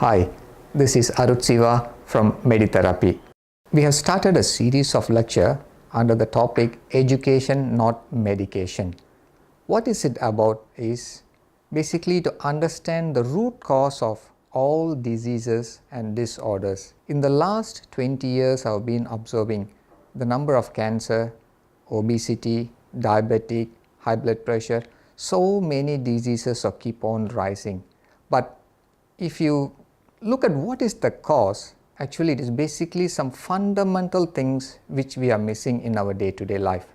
Hi, this is Siva from Medi Therapie. We have started a series of lecture under the topic Education Not Medication. What is it about is basically to understand the root cause of all diseases and disorders. In the last 20 years I have been observing the number of cancer, obesity, diabetic, high blood pressure, so many diseases keep on rising. But if you look at what is the cause, actually it is basically some fundamental things which we are missing in our day-to-day life.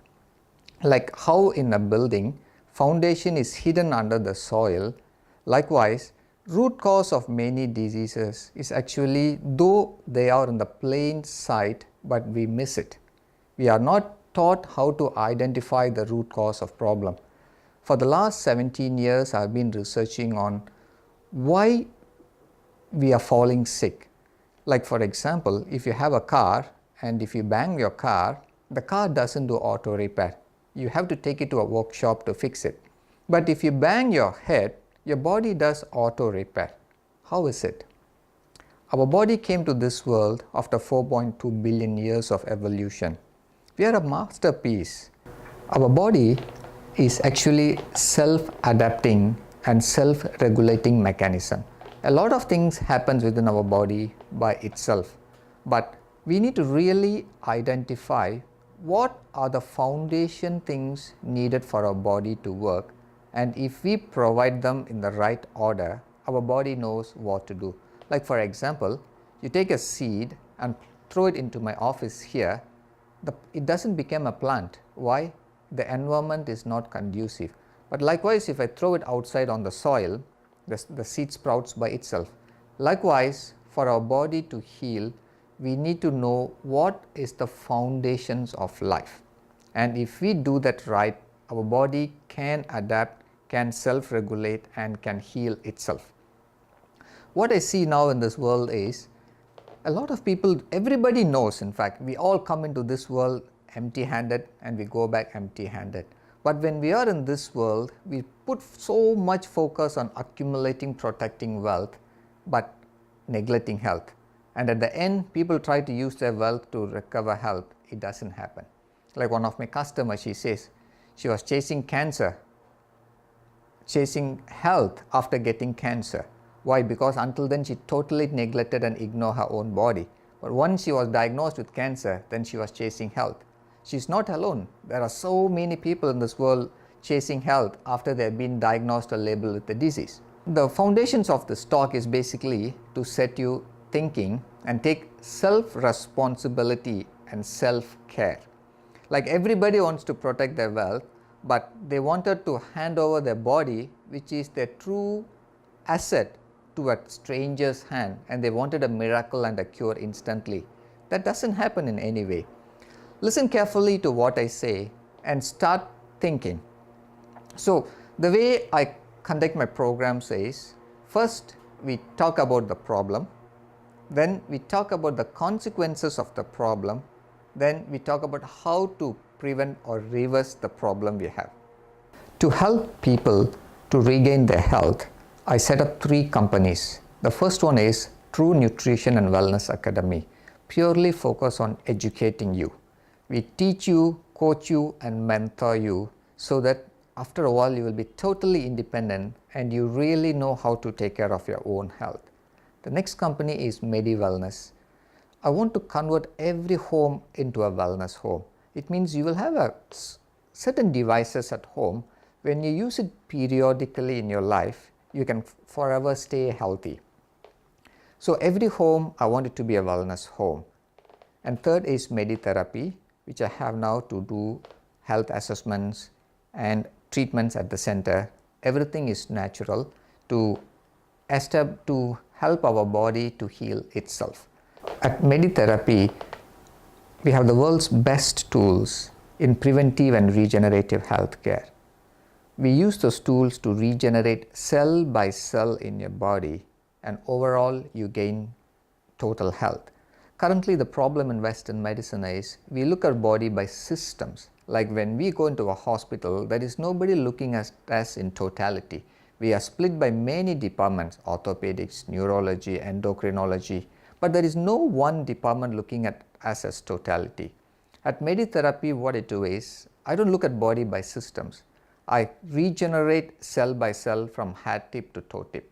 Like how in a building, foundation is hidden under the soil. Likewise, root cause of many diseases is actually, though they are in the plain sight, but we miss it. We are not taught how to identify the root cause of problem. For the last 17 years, I have been researching on why we are falling sick. Like for example, if you have a car and if you bang your car, the car doesn't do auto repair. You have to take it to a workshop to fix it. But if you bang your head, your body does auto repair. How is it? Our body came to this world after 4.2 billion years of evolution. We are a masterpiece. Our body is actually self-adapting and self-regulating mechanism. A lot of things happens within our body by itself, but we need to really identify what are the foundation things needed for our body to work, and if we provide them in the right order, our body knows what to do. Like for example, you take a seed and throw it into my office here, it doesn't become a plant. Why? The environment is not conducive. But likewise, if I throw it outside on the soil, the seed sprouts by itself. Likewise, for our body to heal, we need to know what is the foundations of life. And if we do that right, our body can adapt, can self-regulate and can heal itself. What I see now in this world is a lot of people, everybody knows, in fact, we all come into this world empty-handed and we go back empty-handed. But when we are in this world, we put so much focus on accumulating, protecting wealth, but neglecting health. And at the end, people try to use their wealth to recover health. It doesn't happen. Like one of my customers, she says, she was chasing cancer, chasing health after getting cancer. Why? Because until then, she totally neglected and ignored her own body. But once she was diagnosed with cancer, then she was chasing health. She's not alone. There are so many people in this world chasing health after they have been diagnosed or labeled with the disease. The foundations of this talk is basically to set you thinking and take self-responsibility and self-care. Like everybody wants to protect their wealth, but they wanted to hand over their body, which is their true asset, to a stranger's hand, and they wanted a miracle and a cure instantly. That doesn't happen in any way. Listen carefully to what I say and start thinking. So the way I conduct my programs is, first we talk about the problem, then we talk about the consequences of the problem, then we talk about how to prevent or reverse the problem we have. To help people to regain their health, I set up 3 companies. The first one is True Nutrition and Wellness Academy, purely focused on educating you. We teach you, coach you and mentor you so that after a while you will be totally independent and you really know how to take care of your own health. The next company is Medi Wellness. I want to convert every home into a wellness home. It means you will have certain devices at home. When you use it periodically in your life, you can forever stay healthy. So every home, I want it to be a wellness home. And third is Medi Therapie, which I have now to do health assessments and treatments at the center. Everything is natural to help our body to heal itself. At Medi Therapie, we have the world's best tools in preventive and regenerative health care. We use those tools to regenerate cell by cell in your body, and overall you gain total health. Currently, the problem in Western medicine is we look at body by systems. Like when we go into a hospital, there is nobody looking at us in totality. We are split by many departments, orthopedics, neurology, endocrinology, but there is no one department looking at us as totality. At Medi Therapie, what I do is, I don't look at body by systems. I regenerate cell by cell from head tip to toe tip.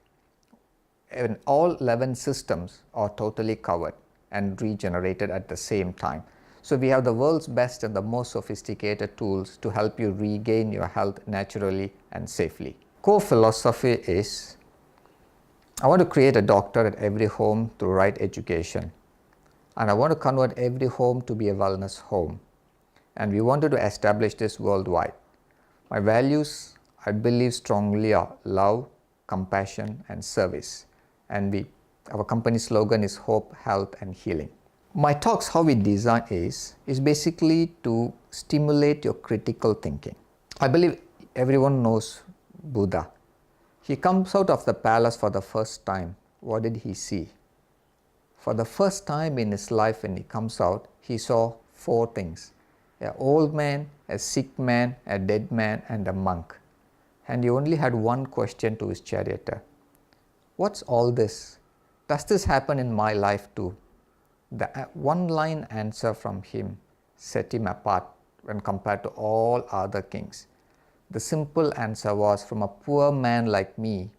And all 11 systems are totally covered and regenerated at the same time. So we have the world's best and the most sophisticated tools to help you regain your health naturally and safely. Core philosophy is, I want to create a doctor at every home through right education. And I want to convert every home to be a wellness home. And we wanted to establish this worldwide. My values, I believe strongly, are love, compassion, and service. And our company slogan is hope, health, and healing. My talks, how we design is basically to stimulate your critical thinking. I believe everyone knows Buddha. He comes out of the palace for the first time. What did he see? For the first time in his life, when he comes out, he saw 4 things. An old man, a sick man, a dead man, and a monk. And he only had one question to his charioteer. What's all this? Does this happen in my life too? The one-line answer from him set him apart when compared to all other kings. The simple answer was, from a poor man like me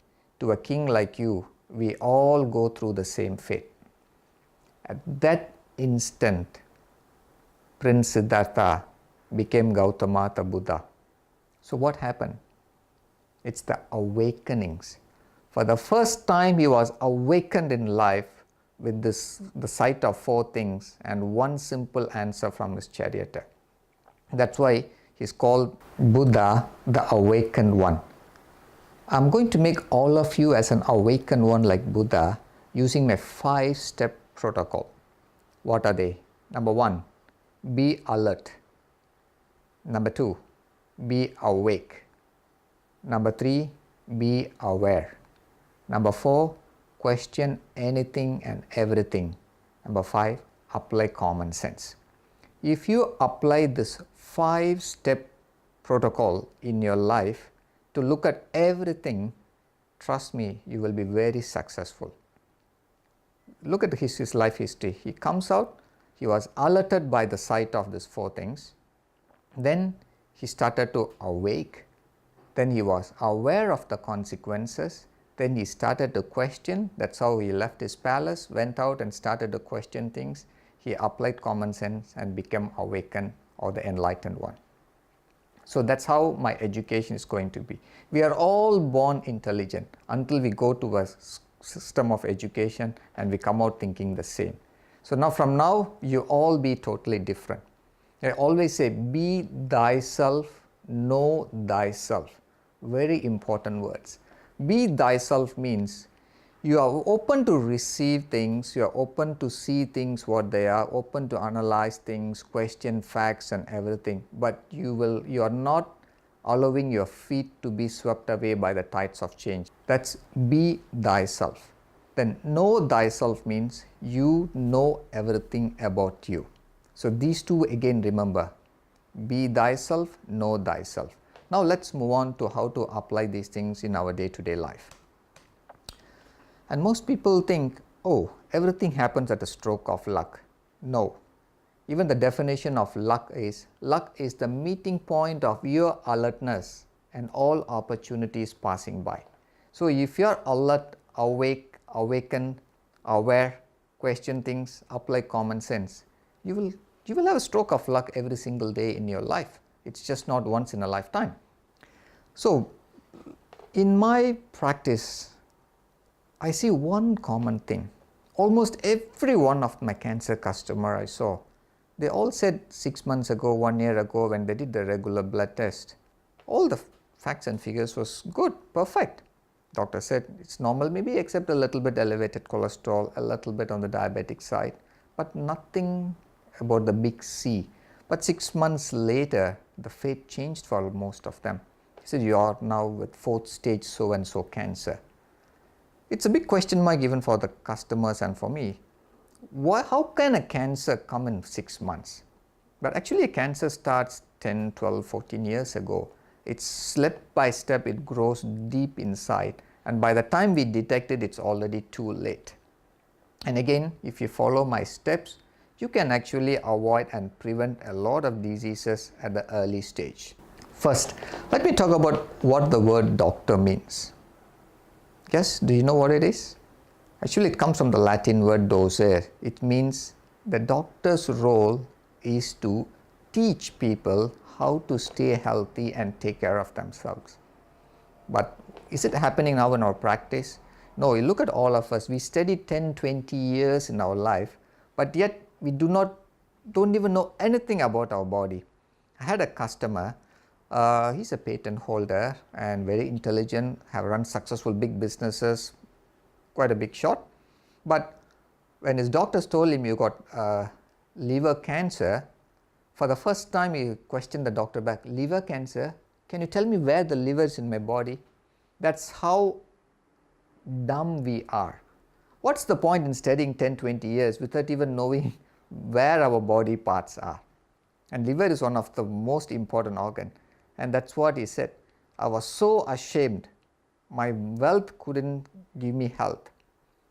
to a king like you, we all go through the same fate. At that instant, Prince Siddhartha became Gautama the Buddha. So what happened? It's the awakenings. For the first time, he was awakened in life with the sight of 4 things and one simple answer from his charioteer. That's why he's called Buddha, the awakened one. I'm going to make all of you as an awakened one like Buddha using my 5-step protocol. What are they? Number 1, be alert. Number 2, be awake. Number 3, be aware. Number 4, question anything and everything. Number 5, apply common sense. If you apply this 5-step protocol in your life to look at everything, trust me, you will be very successful. Look at his life history. He comes out, he was alerted by the sight of these 4 things. Then he started to awake. Then he was aware of the consequences. Then he started to question. That's how he left his palace, went out and started to question things. He applied common sense and became awakened, or the enlightened one. So that's how my education is going to be. We are all born intelligent until we go to a system of education and we come out thinking the same. So now from now, you all be totally different. I always say, be thyself, know thyself. Very important words. Be thyself means you are open to receive things, you are open to see things what they are, open to analyze things, question facts and everything, but you are not allowing your feet to be swept away by the tides of change. That's be thyself. Then know thyself means you know everything about you. So these 2 again remember, be thyself, know thyself. Now let's move on to how to apply these things in our day-to-day life. And most people think, oh, everything happens at a stroke of luck. No. Even the definition of luck is the meeting point of your alertness and all opportunities passing by. So if you are alert, awake, awakened, aware, question things, apply common sense, you will have a stroke of luck every single day in your life. It's just not once in a lifetime. So in my practice, I see one common thing. Almost every one of my cancer customer I saw, they all said 6 months ago, 1 year ago, when they did the regular blood test, all the facts and figures was good, perfect. Doctor said it's normal maybe, except a little bit elevated cholesterol, a little bit on the diabetic side, but nothing about the big C. But 6 months later, the fate changed for most of them. He said, you are now with 4th stage so-and-so cancer. It's a big question mark even for the customers and for me. How can a cancer come in 6 months? But actually a cancer starts 10, 12, 14 years ago. It's step by step, it grows deep inside, and by the time we detect it, it's already too late. And again, if you follow my steps, you can actually avoid and prevent a lot of diseases at the early stage. First, let me talk about what the word doctor means. Yes, do you know what it is? Actually, it comes from the Latin word docere. It means the doctor's role is to teach people how to stay healthy and take care of themselves. But is it happening now in our practice? No, you look at all of us, we study 10, 20 years in our life, but yet we don't even know anything about our body. I had a customer, he's a patent holder and very intelligent, have run successful big businesses, quite a big shot. But when his doctors told him you got liver cancer, for the first time he questioned the doctor back, liver cancer? Can you tell me where the liver is in my body? That's how dumb we are. What's the point in studying 10, 20 years without even knowing where our body parts are? And liver is one of the most important organ. And that's what he said. I was so ashamed. My wealth couldn't give me health.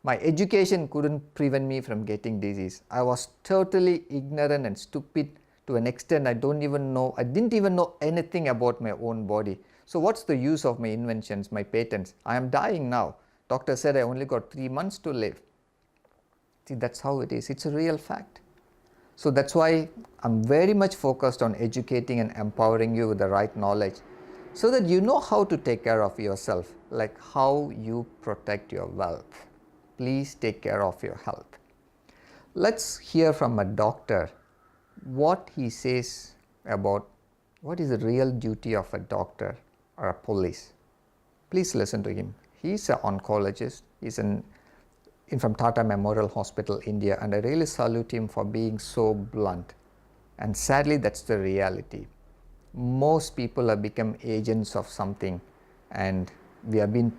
My education couldn't prevent me from getting disease. I was totally ignorant and stupid to an extent I didn't even know anything about my own body. So what's the use of my inventions, my patents? I am dying now. Doctor said I only got 3 months to live. See, that's how it is. It's a real fact. So that's why I'm very much focused on educating and empowering you with the right knowledge so that you know how to take care of yourself, like how you protect your wealth. Please take care of your health. Let's hear from a doctor what he says about what is the real duty of a doctor or a police. Please listen to him. He's an oncologist. He's from Tata Memorial Hospital, India, and I really salute him for being so blunt. And sadly, that's the reality. Most people have become agents of something, and we have been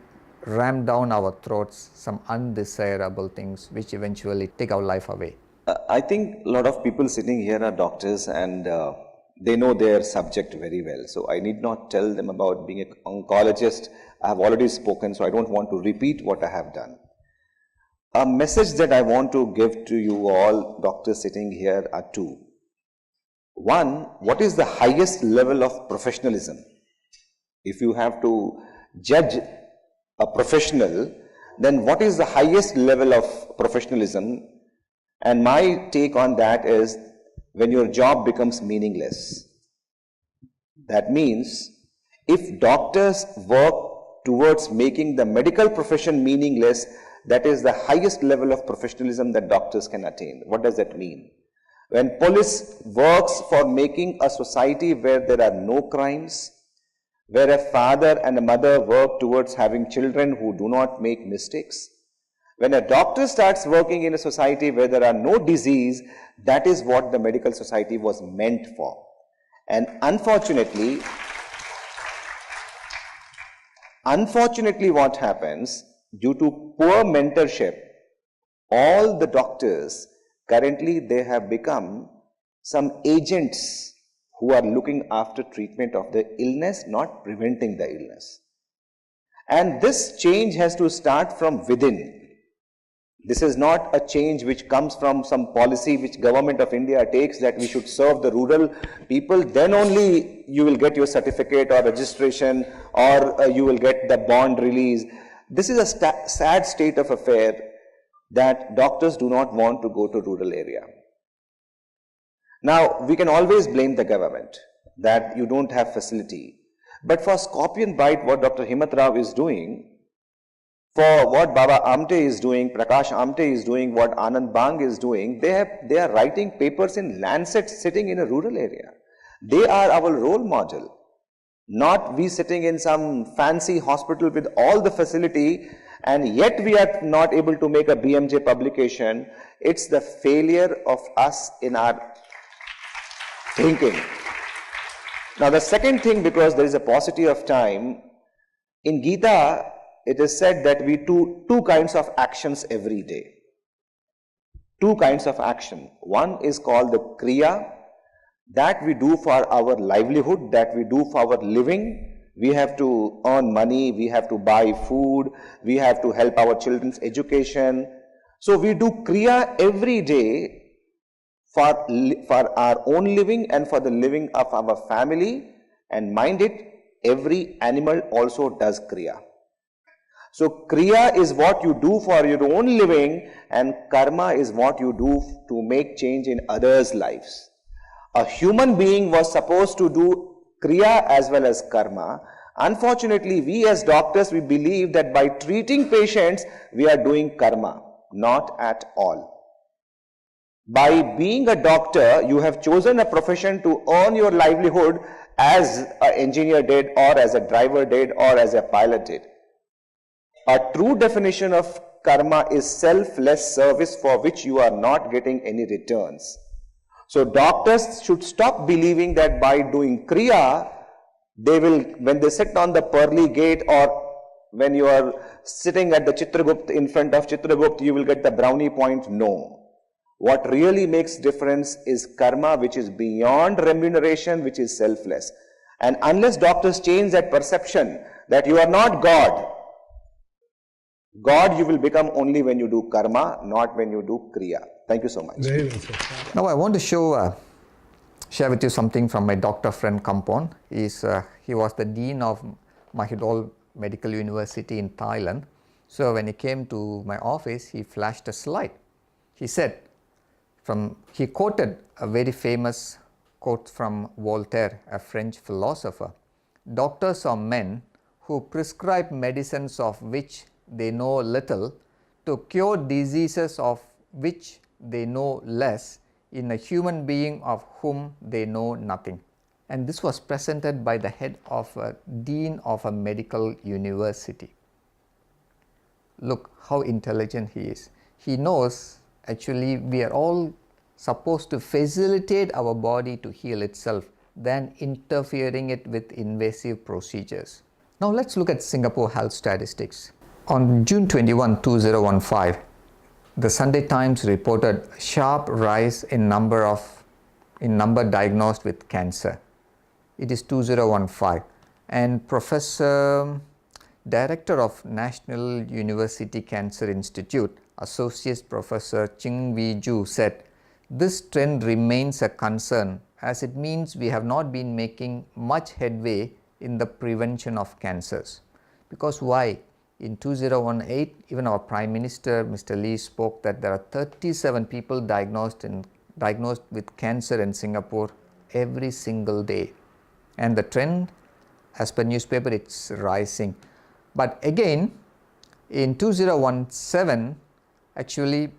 rammed down our throats some undesirable things which eventually take our life away. I think a lot of people sitting here are doctors and they know their subject very well. So I need not tell them about being an oncologist. I have already spoken, so I don't want to repeat what I have done. A message that I want to give to you all doctors sitting here are two. One, what is the highest level of professionalism? If you have to judge a professional, then what is the highest level of professionalism? And my take on that is when your job becomes meaningless. That means if doctors work towards making the medical profession meaningless, that is the highest level of professionalism that doctors can attain. What does that mean? When police works for making a society where there are no crimes, where a father and a mother work towards having children who do not make mistakes, when a doctor starts working in a society where there are no disease, that is what the medical society was meant for. And unfortunately what happens, due to poor mentorship, all the doctors currently they have become some agents who are looking after treatment of the illness, not preventing the illness. And this change has to start from within. This is not a change which comes from some policy which government of India takes that we should serve the rural people, then only you will get your certificate or registration or you will get the bond release. This is a sad state of affair that doctors do not want to go to rural area. Now, we can always blame the government that you don't have facility. But for scorpion bite, what Dr. Himat Rao is doing, for what Baba Amte is doing, Prakash Amte is doing, what Anand Bang is doing, they are writing papers in Lancet sitting in a rural area. They are our role model. Not we sitting in some fancy hospital with all the facility and yet we are not able to make a BMJ publication. It's the failure of us in our thinking. Now the second thing, because there is a paucity of time, in Gita it is said that we do two kinds of actions every day. Two kinds of action. One is called the Kriya, that we do for our livelihood, that we do for our living. We have to earn money, we have to buy food, we have to help our children's education. So we do Kriya every day for our own living and for the living of our family. And mind it, every animal also does Kriya. So Kriya is what you do for your own living, and Karma is what you do to make change in others' lives. A human being was supposed to do Kriya as well as Karma. Unfortunately, we as doctors, we believe that by treating patients, we are doing Karma. Not at all. By being a doctor, you have chosen a profession to earn your livelihood as an engineer did, or as a driver did, or as a pilot did. A true definition of karma is selfless service for which you are not getting any returns. So doctors should stop believing that by doing kriya, they will, when they sit on the pearly gate, or when you are sitting at the Chitragupta, in front of Chitragupta, you will get the brownie point. No. What really makes difference is karma, which is beyond remuneration, which is selfless. And unless doctors change that perception that you are not God, God you will become only when you do karma, not when you do kriya. Thank you so much. Very well, sir. Now I want to share with you something from my doctor friend Kampon. He was the dean of Mahidol Medical University in Thailand. So when he came to my office, he flashed a slide. He said, he quoted a very famous quote from Voltaire, a French philosopher. Doctors are men who prescribe medicines of which they know little to cure diseases of which they know less in a human being of whom they know nothing. And this was presented by the head of a dean of a medical university. Look how intelligent he is. He knows actually we are all supposed to facilitate our body to heal itself than interfering it with invasive procedures. Now let's look at Singapore health statistics. On June 21, 2015, the Sunday Times reported a sharp rise in number diagnosed with cancer. It is 2015, and Director of National University Cancer Institute, Associate Professor Ching Wee Ju said, "This trend remains a concern as it means we have not been making much headway in the prevention of cancers." Because why? In 2018, even our Prime Minister, Mr. Lee, spoke that there are 37 people diagnosed with cancer in Singapore every single day. And the trend, as per newspaper, it's rising. But again, in 2017, actually,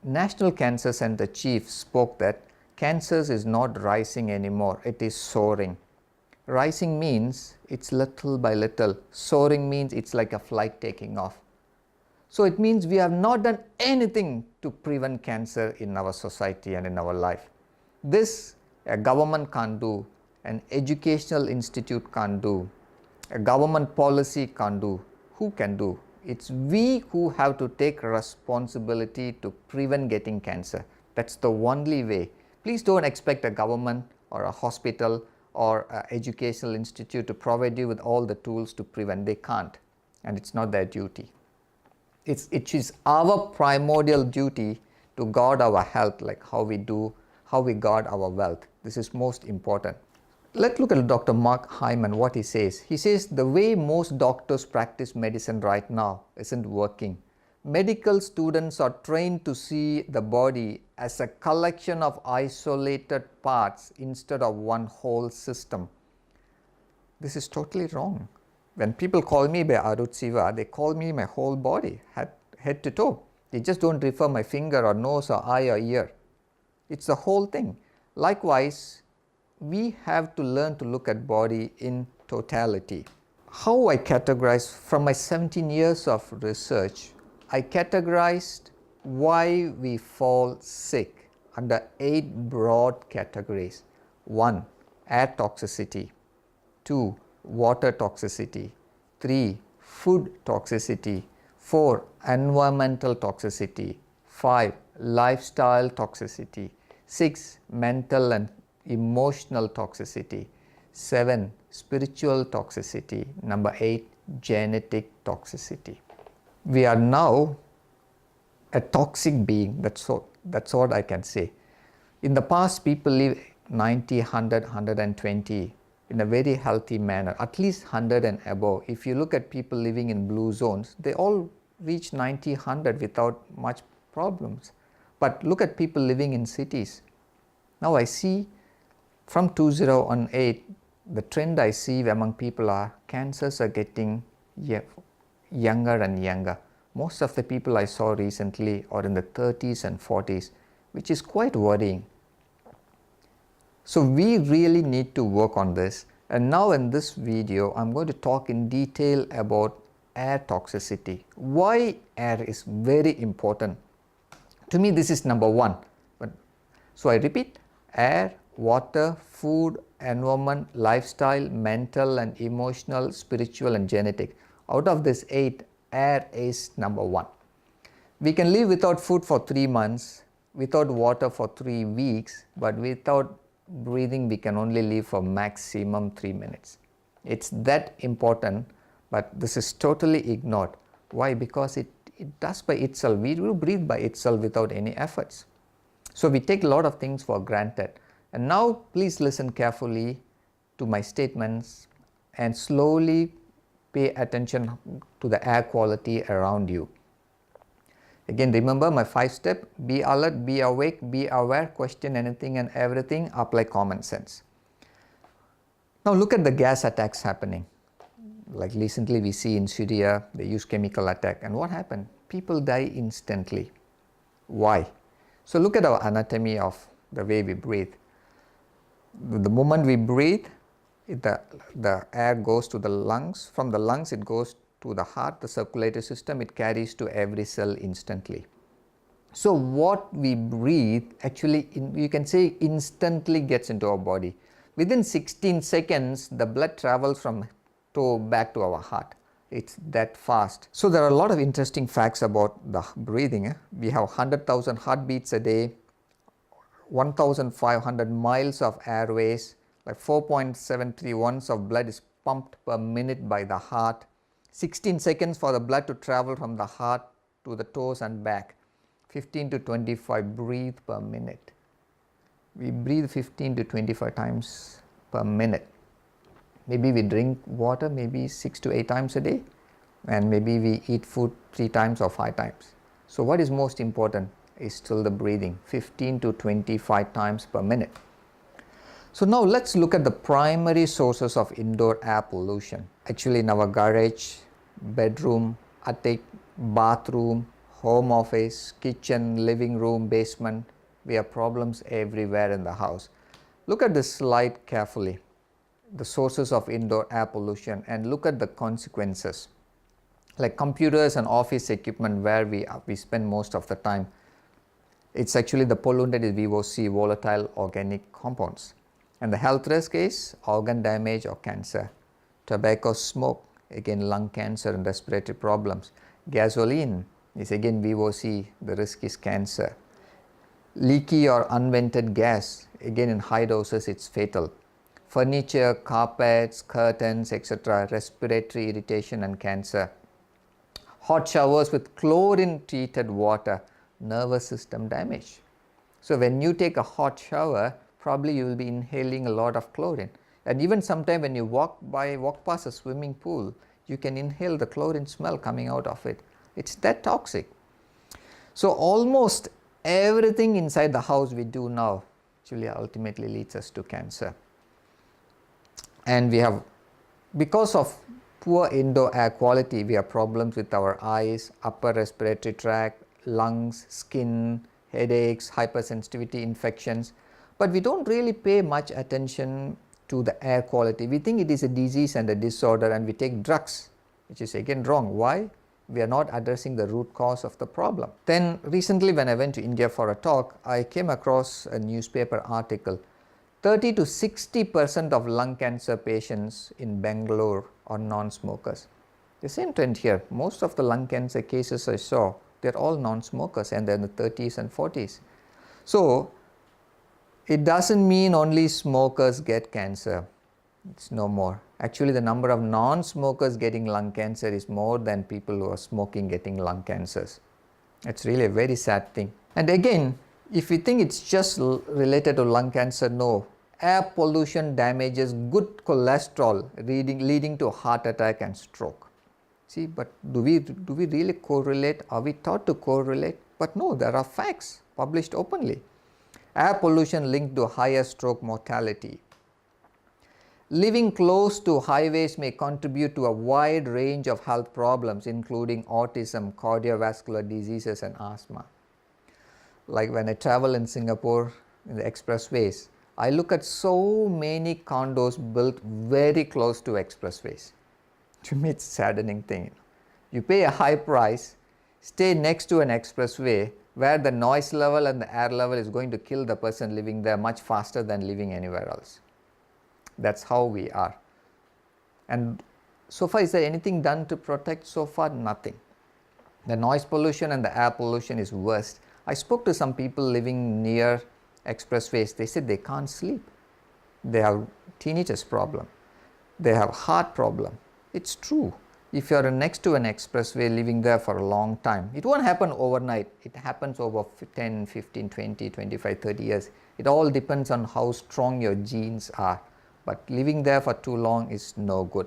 National Cancer Center chief spoke that cancers is not rising anymore, it is soaring. Rising means it's little by little. Soaring means it's like a flight taking off. So it means we have not done anything to prevent cancer in our society and in our life. This a government can't do, an educational institute can't do, a government policy can't do. Who can do? It's we who have to take responsibility to prevent getting cancer. That's the only way. Please don't expect a government or a hospital or an educational institute to provide you with all the tools to prevent. They can't, and it's not their duty. It is our primordial duty to guard our health, like how we guard our wealth. This is most important. Let's look at Dr. Mark Hyman, what he says. He says the way most doctors practice medicine right now isn't working. Medical students are trained to see the body as a collection of isolated parts instead of one whole system. This is totally wrong. When people call me by Arutsiva, they call me my whole body, head to toe. They just don't refer my finger or nose or eye or ear. It's the whole thing. Likewise, we have to learn to look at body in totality. How I categorize from my 17 years of research, I categorized why we fall sick under 8 broad categories. 1. Air toxicity. 2. Water toxicity. 3. Food toxicity. 4. Environmental toxicity. 5. Lifestyle toxicity. 6. Mental and emotional toxicity. 7, spiritual toxicity. Number 8, genetic toxicity. We are now a toxic being, that's what I can say. In the past, people live 90, 100, 120 in a very healthy manner, at least 100 and above. If you look at people living in blue zones, they all reach 90, 100 without much problems. But look at people living in cities. Now I see from 2018, the trend I see among people are cancers are getting younger and younger. Most of the people I saw recently are in the 30s and 40s, which is quite worrying. So we really need to work on this. And now in this video, I'm going to talk in detail about air toxicity. Why air is very important. To me, this is number one. So I repeat, air, water, food, environment, lifestyle, mental and emotional, spiritual and genetic. Out of this 8, air is number 1. We can live without food for 3 months, without water for 3 weeks, but without breathing we can only live for maximum 3 minutes. It's that important, but this is totally ignored. Why? Because it does by itself. We will breathe by itself without any efforts. So we take a lot of things for granted. And now please listen carefully to my statements and slowly pay attention to the air quality around you. Again, remember my 5-step: be alert, be awake, be aware, question anything and everything, apply common sense. Now look at the gas attacks happening. Like recently we see in Syria, they use chemical attack, and what happened? People die instantly. Why? So look at our anatomy of the way we breathe. The moment we breathe, the air goes to the lungs. From the lungs it goes to the heart, the circulatory system, it carries to every cell instantly. So what we breathe actually, you can say, instantly gets into our body. Within 16 seconds, the blood travels from toe back to our heart. It's that fast. So there are a lot of interesting facts about the breathing. We have 100,000 heartbeats a day, 1,500 miles of airways, like 4.73 ounces of blood is pumped per minute by the heart, 16 seconds for the blood to travel from the heart to the toes and back, 15 to 25 breathe per minute. We breathe 15 to 25 times per minute. Maybe we drink water maybe 6 to 8 times a day, and maybe we eat food 3 times or 5 times. So what is most important is still the breathing, 15 to 25 times per minute. So now let's look at the primary sources of indoor air pollution. Actually in our garage, bedroom, attic, bathroom, home office, kitchen, living room, basement, we have problems everywhere in the house. Look at this slide carefully, the sources of indoor air pollution, and look at the consequences. Like computers and office equipment where we spend most of the time, it's actually the pollutant is VOC, volatile organic compounds. And the health risk is organ damage or cancer. Tobacco smoke, again lung cancer and respiratory problems. Gasoline is again VOC, the risk is cancer. Leaky or unvented gas, again in high doses it's fatal. Furniture, carpets, curtains, etc., respiratory irritation and cancer. Hot showers with chlorine treated water, nervous system damage. So when you take a hot shower, probably you will be inhaling a lot of chlorine. And even sometime when you walk past a swimming pool, you can inhale the chlorine smell coming out of it. It's that toxic. So almost everything inside the house we do now actually ultimately leads us to cancer. And we have, because of poor indoor air quality, we have problems with our eyes, upper respiratory tract, lungs, skin, headaches, hypersensitivity, infections. But we don't really pay much attention to the air quality. We think it is a disease and a disorder, and we take drugs, which is again wrong. Why? We are not addressing the root cause of the problem. Then recently when I went to India for a talk, I came across a newspaper article. 30 to 60% of lung cancer patients in Bangalore are non-smokers. The same trend here. Most of the lung cancer cases I saw, they're all non-smokers and they're in the 30s and 40s. So It doesn't mean only smokers get cancer. It's no more. Actually, the number of non-smokers getting lung cancer is more than people who are smoking getting lung cancers. It's really a very sad thing. And again, if you think it's just related to lung cancer, no. Air pollution damages good cholesterol, leading to heart attack and stroke. See, but do we really correlate? Are we taught to correlate? But no, there are facts published openly. Air pollution linked to higher stroke mortality. Living close to highways may contribute to a wide range of health problems, including autism, cardiovascular diseases, and asthma. Like when I travel in Singapore in the expressways, I look at so many condos built very close to expressways. To me, it's a saddening thing. You pay a high price, stay next to an expressway where the noise level and the air level is going to kill the person living there much faster than living anywhere else. That's how we are. And so far, is there anything done to protect? So far, nothing. The noise pollution and the air pollution is worst. I spoke to some people living near expressways. They said they can't sleep. They have tinnitus problem. They have heart problem. It's true. If you are next to an expressway living there for a long time, it won't happen overnight. It happens over 10, 15, 20, 25, 30 years. It all depends on how strong your genes are. But living there for too long is no good.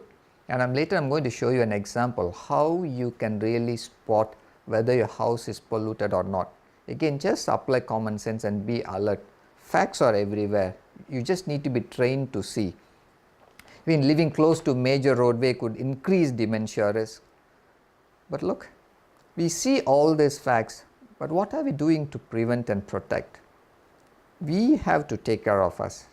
And later I'm going to show you an example how you can really spot whether your house is polluted or not. Again, just apply common sense and be alert. Facts are everywhere. You just need to be trained to see. Even living close to major roadway could increase dementia risk. But look, we see all these facts, but what are we doing to prevent and protect? We have to take care of us.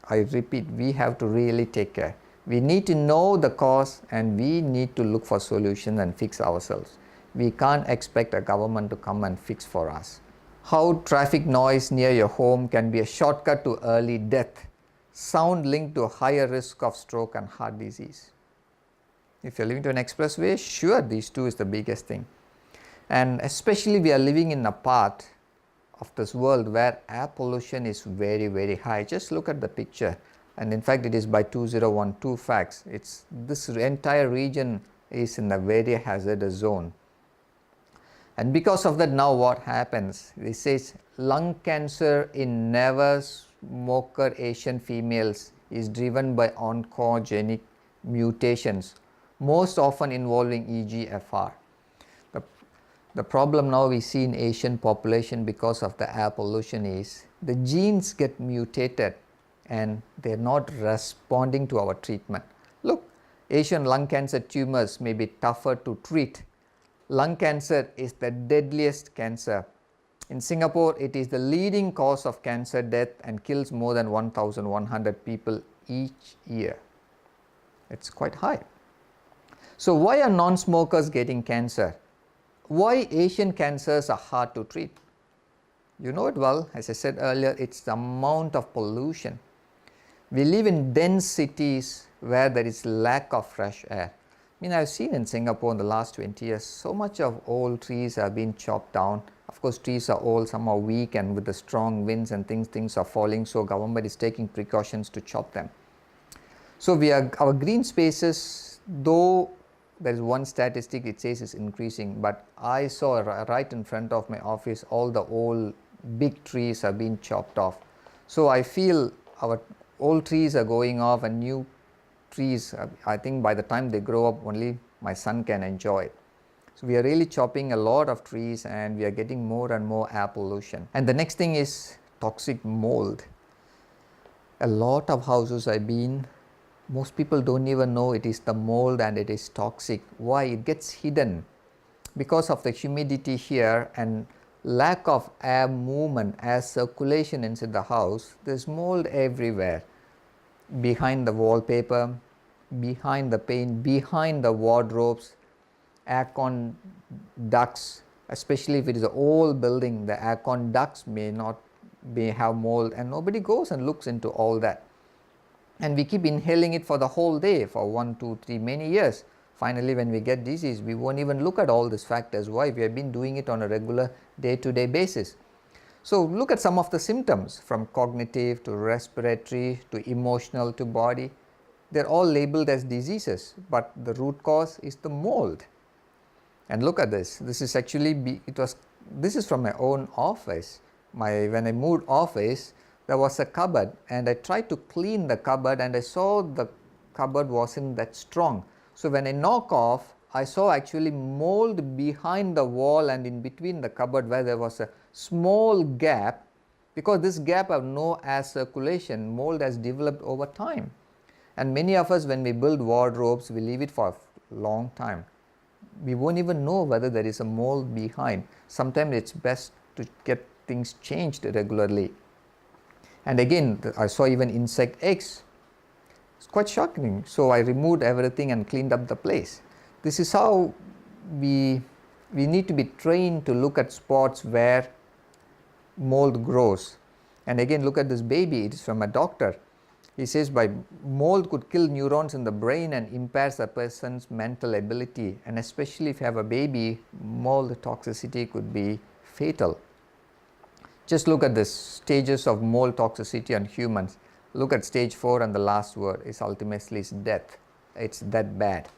I repeat, we have to really take care. We need to know the cause and we need to look for solutions and fix ourselves. We can't expect a government to come and fix for us. How traffic noise near your home can be a shortcut to early death. Sound linked to higher risk of stroke and heart disease. If you're living to an expressway, sure, these two is the biggest thing. And especially we are living in a part of this world where air pollution is very, very high. Just look at the picture. And in fact, it is by 2012 facts. This entire region is in a very hazardous zone. And because of that, now what happens? It says lung cancer in never smoker Asian females is driven by oncogenic mutations, most often involving EGFR. The problem now we see in Asian population because of the air pollution is the genes get mutated and they're not responding to our treatment. Look, Asian lung cancer tumors may be tougher to treat. Lung cancer is the deadliest cancer. In Singapore, it is the leading cause of cancer death and kills more than 1,100 people each year. It's quite high. So why are non-smokers getting cancer? Why Asian cancers are hard to treat? You know it well, as I said earlier, it's the amount of pollution. We live in dense cities where there is lack of fresh air. I've seen in Singapore in the last 20 years, so much of old trees have been chopped down. Of course, trees are old, some are weak, and with the strong winds and things are falling, so government is taking precautions to chop them. So our green spaces, though there is one statistic it says is increasing, but I saw right in front of my office all the old big trees have been chopped off. So I feel our old trees are going off and new trees, I think by the time they grow up only my son can enjoy it. So we are really chopping a lot of trees and we are getting more and more air pollution. And the next thing is toxic mold. A lot of houses I've been, most people don't even know it is the mold and it is toxic. Why? It gets hidden because of the humidity here and lack of air movement, air circulation inside the house. There's mold everywhere. Behind the wallpaper, behind the paint, behind the wardrobes, aircon ducts, especially if it is an old building, the aircon ducts may have mold and nobody goes and looks into all that. And we keep inhaling it for the whole day for 1, 2, 3, many years. Finally, when we get disease, we won't even look at all these factors. Why? We have been doing it on a regular day-to-day basis. So look at some of the symptoms, from cognitive to respiratory to emotional to body. They're all labeled as diseases, but the root cause is the mold. And look at this. This is actually this is from my own office. When I moved office, there was a cupboard, and I tried to clean the cupboard, and I saw the cupboard wasn't that strong. So when I knock off, I saw actually mold behind the wall and in between the cupboard, where there was a small gap. Because this gap have no air circulation, mold has developed over time. And many of us, when we build wardrobes, we leave it for a long time. We won't even know whether there is a mold behind. Sometimes it's best to get things changed regularly. And again, I saw even insect eggs. It's quite shocking. So I removed everything and cleaned up the place. This is how we need to be trained to look at spots where mold grows. And again, look at this baby. It is from a doctor. He says mold could kill neurons in the brain and impairs a person's mental ability. And especially if you have a baby, mold toxicity could be fatal. Just look at the stages of mold toxicity on humans. Look at stage 4, and the last word is ultimately death. It's that bad.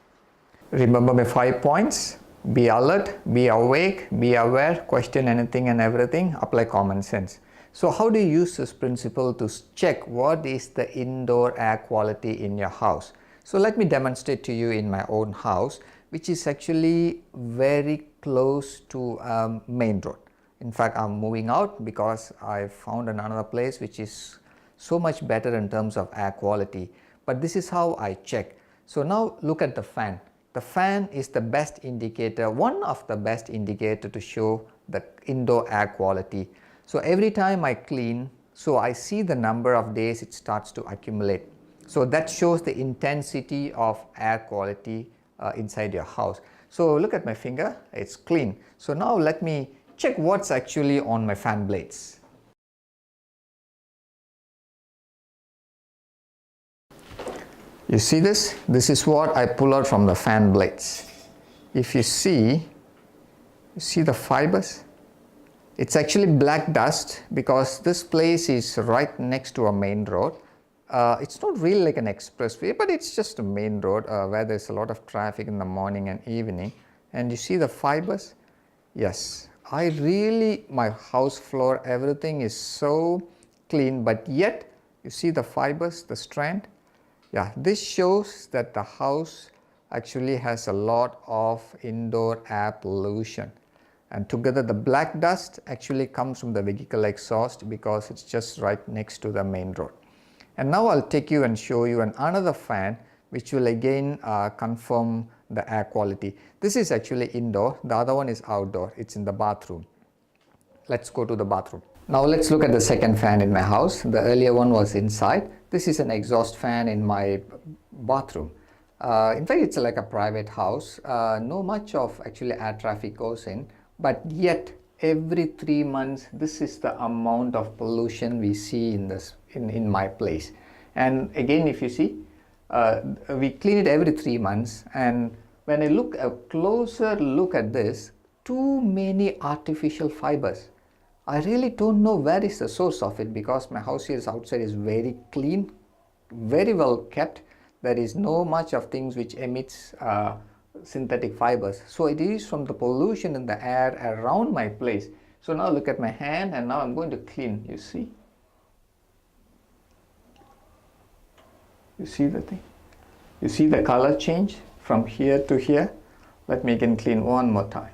Remember my 5 points. Be alert, be awake, be aware, question anything and everything, apply common sense. So how do you use this principle to check what is the indoor air quality in your house? So let me demonstrate to you in my own house, which is actually very close to main road. In fact, I'm moving out because I found another place which is so much better in terms of air quality. But this is how I check. So now look at the fan. The fan is the best indicator, one of the best indicator to show the indoor air quality. So every time I clean, so I see the number of days it starts to accumulate. So that shows the intensity of air quality inside your house. So look at my finger, it's clean. So now let me check what's actually on my fan blades. You see this? This is what I pull out from the fan blades. If you see the fibers? It's actually black dust because this place is right next to a main road. It's not really like an expressway, but it's just a main road where there's a lot of traffic in the morning and evening. And you see the fibers? Yes, my house floor, everything is so clean, but yet you see the fibers, the strand? Yeah, this shows that the house actually has a lot of indoor air pollution. And together the black dust actually comes from the vehicle exhaust because it's just right next to the main road. And now I'll take you and show you another fan which will again confirm the air quality. This is actually indoor, the other one is outdoor, it's in the bathroom. Let's go to the bathroom. Now let's look at the second fan in my house. The earlier one was inside. This is an exhaust fan in my bathroom. In fact, it's like a private house. No much of actually air traffic goes in, but yet every 3 months this is the amount of pollution we see in my place. And again, if you see, we clean it every 3 months, and when I look a closer look at this, too many artificial fibers. I really don't know where is the source of it because my house here outside is very clean, very well kept. There is no much of things which emits synthetic fibers. So it is from the pollution in the air around my place. So now look at my hand, and now I'm going to clean. You see? You see the thing? You see the color change from here to here? Let me again clean one more time.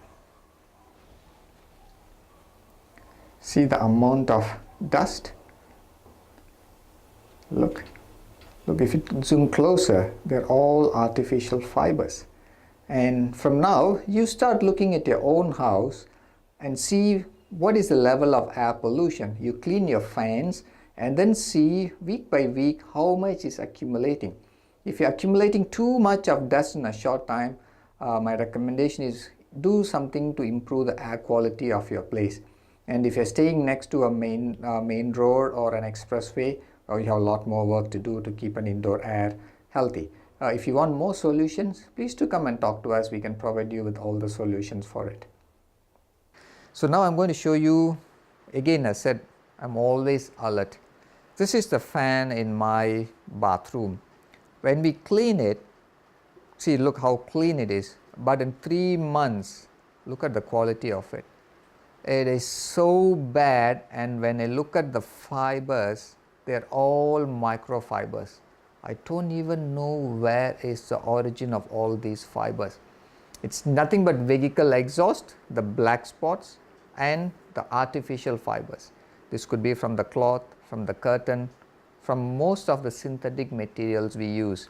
See the amount of dust? Look, if you zoom closer, they're all artificial fibers. And from now, you start looking at your own house and see what is the level of air pollution. You clean your fans and then see week by week how much is accumulating. If you're accumulating too much of dust in a short time, my recommendation is do something to improve the air quality of your place. And if you're staying next to a main road or an expressway, you have a lot more work to do to keep an indoor air healthy. If you want more solutions, please do come and talk to us. We can provide you with all the solutions for it. So now I'm going to show you Again, I said, I'm always alert. This is the fan in my bathroom. When we clean it, see, look how clean it is. But in 3 months, look at the quality of it. It is so bad, and when I look at the fibers, they're all microfibers. I don't even know where is the origin of all these fibers. It's nothing but vehicle exhaust, the black spots, and the artificial fibers. This could be from the cloth, from the curtain, from most of the synthetic materials we use.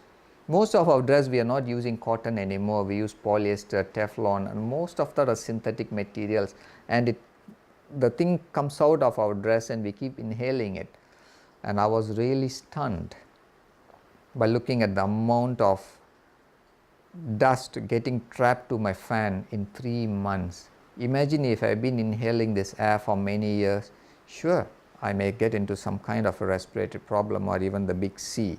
Most of our dress, we are not using cotton anymore. We use polyester, Teflon, and most of that are synthetic materials, and the thing comes out of our dress and we keep inhaling it. And I was really stunned by looking at the amount of dust getting trapped to my fan in 3 months. Imagine if I've been inhaling this air for many years. Sure, I may get into some kind of a respiratory problem or even the big C.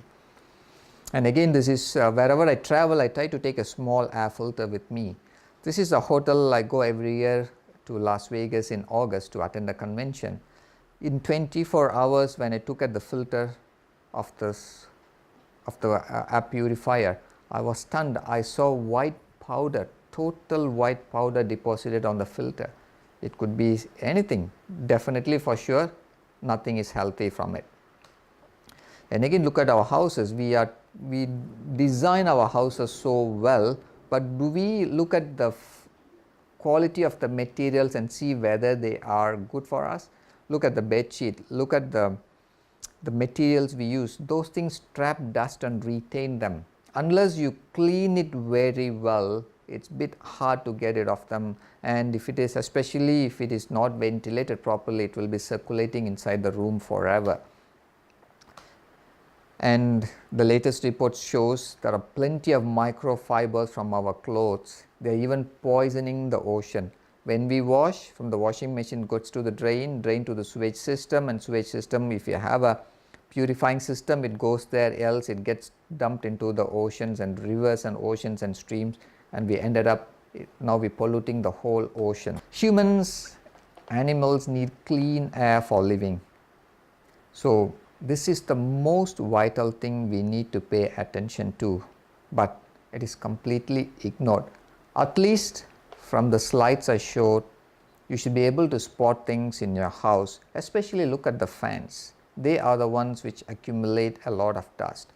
And again, this is wherever I travel, I try to take a small air filter with me. This is a hotel I go every year to Las Vegas in August to attend a convention. In 24 hours, when I took at the filter of the air purifier, I was stunned. I saw white powder, total white powder deposited on the filter. It could be anything. Definitely, for sure, nothing is healthy from it. And again, look at our houses. We design our houses so well, but do we look at the quality of the materials and see whether they are good for us? Look at the bed sheet. Look at the materials we use. Those things trap dust and retain them. Unless you clean it very well, it's a bit hard to get rid of them. And especially if it is not ventilated properly, it will be circulating inside the room forever. And the latest report shows there are plenty of microfibers from our clothes. They're even poisoning the ocean. When we wash, from the washing machine goes to the drain to the sewage system, and sewage system, if you have a purifying system, it goes there, else it gets dumped into the oceans and rivers and oceans and streams, and now we're polluting the whole ocean. Humans, animals need clean air for living. So this is the most vital thing we need to pay attention to, but it is completely ignored. At least from the slides I showed, you should be able to spot things in your house, especially look at the fans. They are the ones which accumulate a lot of dust.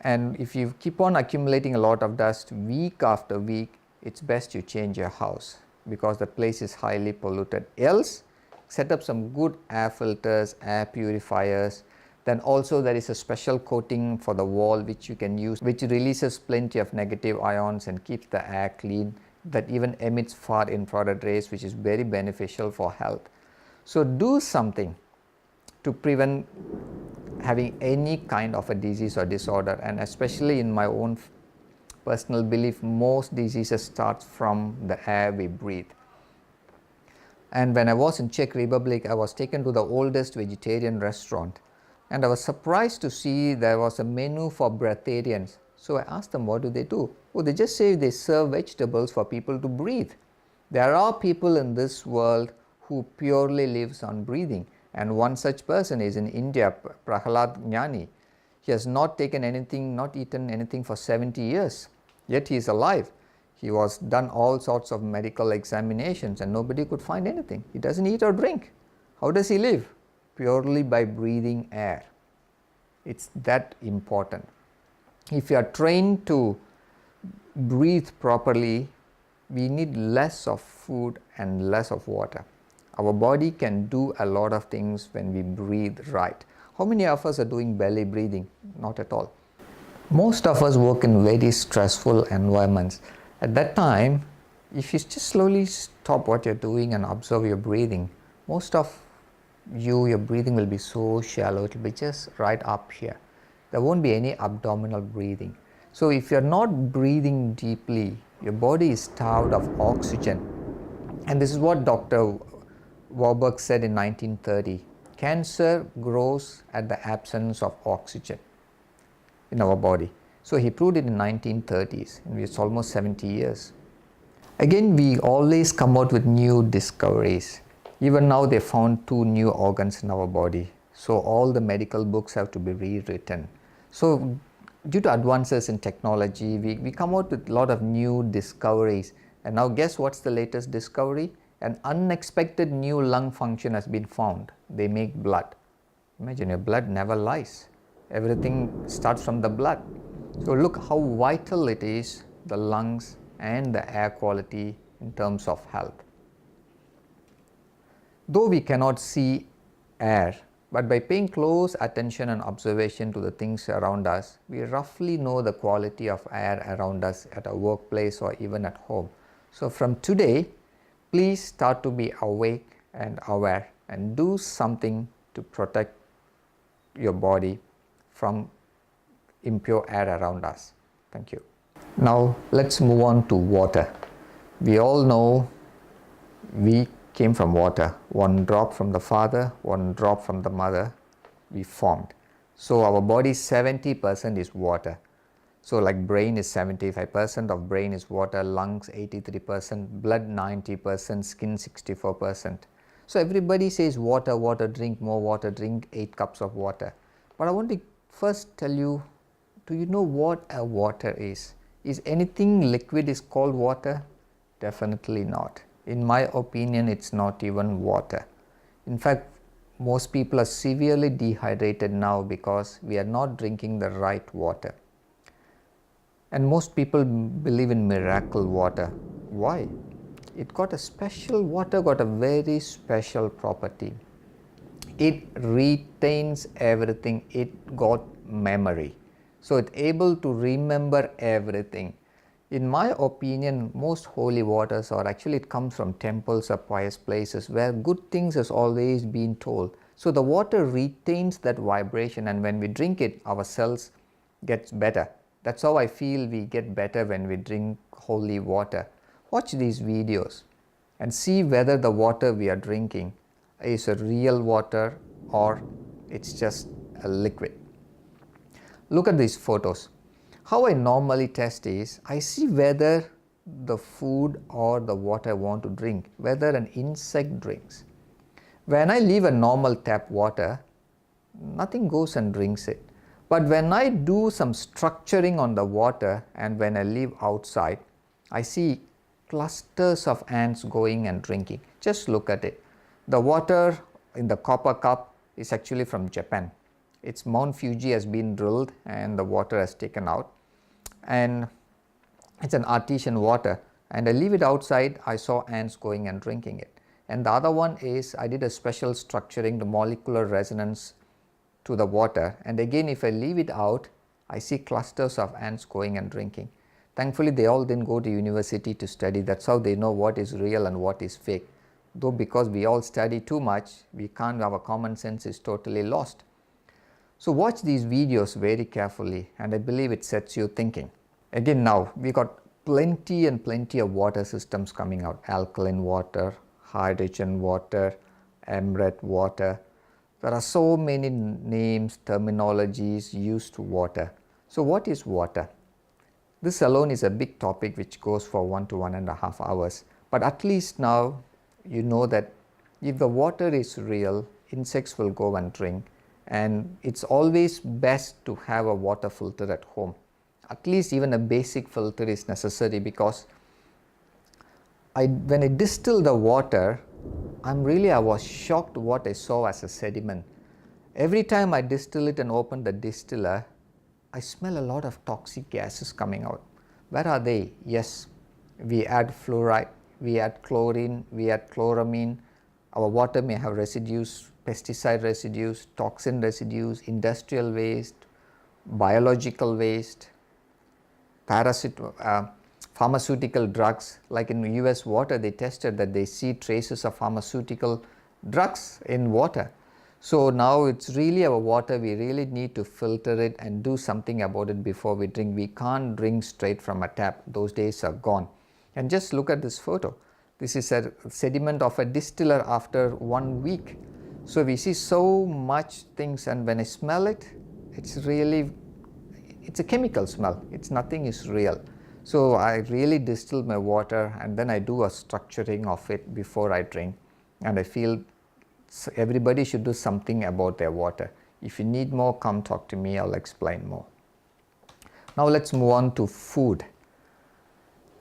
And if you keep on accumulating a lot of dust week after week, it's best you change your house because the place is highly polluted. Else, set up some good air filters, air purifiers. Then also there is a special coating for the wall which you can use, which releases plenty of negative ions and keeps the air clean, that even emits far infrared rays, which is very beneficial for health. So do something to prevent having any kind of a disease or disorder, and especially in my own personal belief, most diseases start from the air we breathe. And when I was in Czech Republic, I was taken to the oldest vegetarian restaurant, and I was surprised to see there was a menu for breatharians. So I asked them, what do they do? Oh, they just say they serve vegetables for people to breathe. There are people in this world who purely lives on breathing, and one such person is in India, Prahalad Jnani. He has not taken anything, not eaten anything for 70 years, yet he is alive. He was done all sorts of medical examinations and nobody could find anything. He doesn't eat or drink. How does he live? Purely by breathing air. It's that important. If you are trained to breathe properly, we need less of food and less of water. Our body can do a lot of things when we breathe right. How many of us are doing belly breathing? Not at all. Most of us work in very stressful environments. At that time, if you just slowly stop what you're doing and observe your breathing, most of your breathing will be so shallow, it will be just right up here. There won't be any abdominal breathing. So if you're not breathing deeply, your body is starved of oxygen. And this is what Dr. Warburg said in 1930. Cancer grows at the absence of oxygen in our body. So he proved it in 1930s, and it's almost 70 years. Again, we always come out with new discoveries. Even now they found 2 new organs in our body. So all the medical books have to be rewritten. So due to advances in technology, we come out with a lot of new discoveries. And now guess what's the latest discovery? An unexpected new lung function has been found. They make blood. Imagine, your blood never lies. Everything starts from the blood. So look how vital it is, the lungs and the air quality in terms of health. Though we cannot see air, but by paying close attention and observation to the things around us, we roughly know the quality of air around us at our workplace or even at home. So from today, please start to be awake and aware and do something to protect your body from impure air around us. Thank you. Now let's move on to water. We all know we came from water. One drop from the father, one drop from the mother, we formed. So our body 70% is water. So like brain is 75% of brain is water, lungs 83%, blood 90%, skin 64%. So everybody says water, water, drink more water, drink 8 cups of water. But I want to first tell you, do you know what a water is? Is anything liquid is called water? Definitely not. In my opinion, it's not even water. In fact, most people are severely dehydrated now because we are not drinking the right water. And most people believe in miracle water. Why? It got a special, water got a very special property. It retains everything. It got memory. So it's able to remember everything. In my opinion, most holy waters, or actually it comes from temples or pious places where good things has always been told. So the water retains that vibration, and when we drink it, our cells gets better. That's how I feel we get better when we drink holy water. Watch these videos and see whether the water we are drinking is a real water or it's just a liquid. Look at these photos. How I normally test is, I see whether the food or the water I want to drink, whether an insect drinks. When I leave a normal tap water, nothing goes and drinks it. But when I do some structuring on the water and when I leave outside, I see clusters of ants going and drinking. Just look at it. The water in the copper cup is actually from Japan. Its Mount Fuji has been drilled and the water has taken out. And it's an artesian water, and I leave it outside, I saw ants going and drinking it. And the other one is, I did a special structuring, the molecular resonance to the water, and again if I leave it out, I see clusters of ants going and drinking. Thankfully they all didn't go to university to study. That's how they know what is real and what is fake. Though because we all study too much, we can't, our common sense is totally lost. So watch these videos very carefully, and I believe it sets you thinking. Again, now we got plenty and plenty of water systems coming out. Alkaline water, hydrogen water, emerald water. There are so many names, terminologies used to water. So what is water? This alone is a big topic which goes for 1 to 1.5 hours. But at least now you know that if the water is real, insects will go and drink. And it's always best to have a water filter at home. At least even a basic filter is necessary, because when I distill the water, I was shocked what I saw as a sediment. Every time I distill it and open the distiller, I smell a lot of toxic gases coming out. Where are they? Yes, we add fluoride, we add chlorine, we add chloramine. Our water may have residues, pesticide residues, toxin residues, industrial waste, biological waste, pharmaceutical drugs. Like in US water, they tested that they see traces of pharmaceutical drugs in water. So now it's really our water, we really need to filter it and do something about it before we drink. We can't drink straight from a tap. Those days are gone. And just look at this photo. This is a sediment of a distiller after 1 week. So we see so much things, and when I smell it, it's a chemical smell. Nothing is real. So I really distill my water and then I do a structuring of it before I drink. and I feel everybody should do something about their water. If you need more, come talk to me, I'll explain more. Now let's move on to food.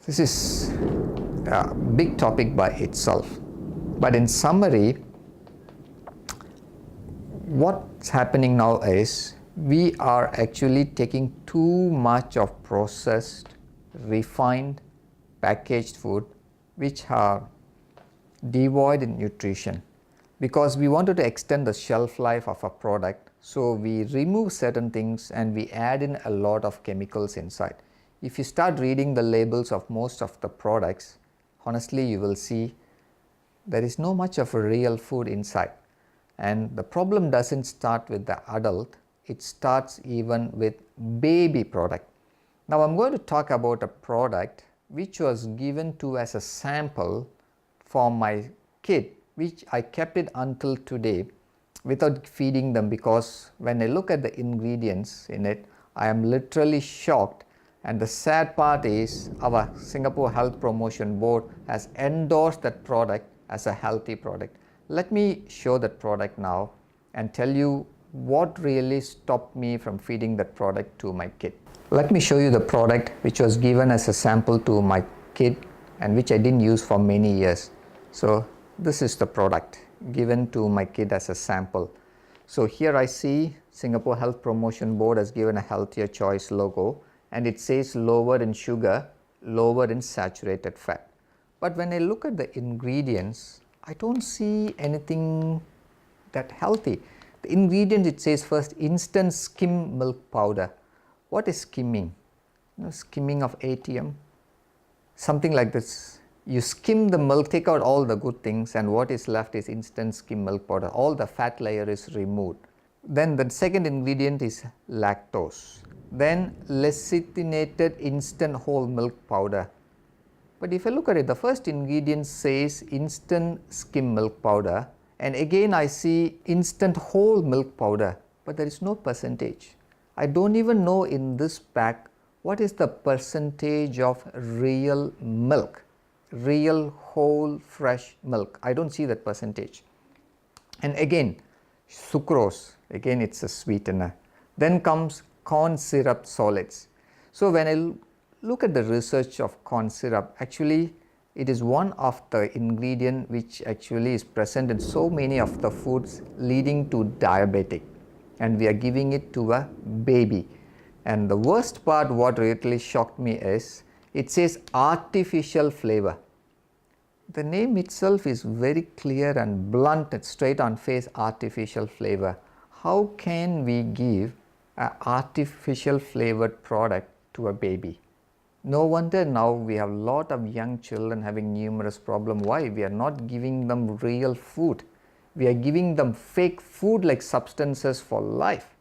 This is a big topic by itself, but in summary, what's happening now is we are actually taking too much of processed, refined, packaged food which are devoid in nutrition, because we wanted to extend the shelf life of a product, so we remove certain things and we add in a lot of chemicals inside. If you start reading the labels of most of the products, honestly you will see there is no much of a real food inside. And the problem doesn't start with the adult, it starts even with baby product. Now I'm going to talk about a product which was given to as a sample for my kid, which I kept it until today without feeding them, because when I look at the ingredients in it, I am literally shocked. And the sad part is our Singapore Health Promotion Board has endorsed that product as a healthy product. Let me show that product now and tell you what really stopped me from feeding that product to my kid. Let me show you the product which was given as a sample to my kid and which I didn't use for many years. So this is the product given to my kid as a sample. So here I see Singapore Health Promotion Board has given a healthier choice logo, and it says lower in sugar, lower in saturated fat. But when I look at the ingredients, I don't see anything that healthy. The ingredients, it says first instant skim milk powder. What is skimming? Skimming of ATM? Something like this. You skim the milk, take out all the good things, and what is left is instant skim milk powder. All the fat layer is removed. Then the second ingredient is lactose. Then lecithinated instant whole milk powder. But if I look at it, the first ingredient says instant skim milk powder, and again I see instant whole milk powder, but there is no percentage. I don't even know in this pack what is the percentage of real milk, real whole fresh milk. I don't see that percentage. And again, sucrose, again it's a sweetener. Then comes corn syrup solids. So when I look at the research of corn syrup, actually it is one of the ingredient which actually is present in so many of the foods leading to diabetic, and we are giving it to a baby. And the worst part, what really shocked me is it says artificial flavor. The name itself is very clear and blunt and straight on face, artificial flavor. How can we give an artificial flavored product to a baby? No wonder now we have a lot of young children having numerous problems. Why? We are not giving them real food. We are giving them fake food like substances for life.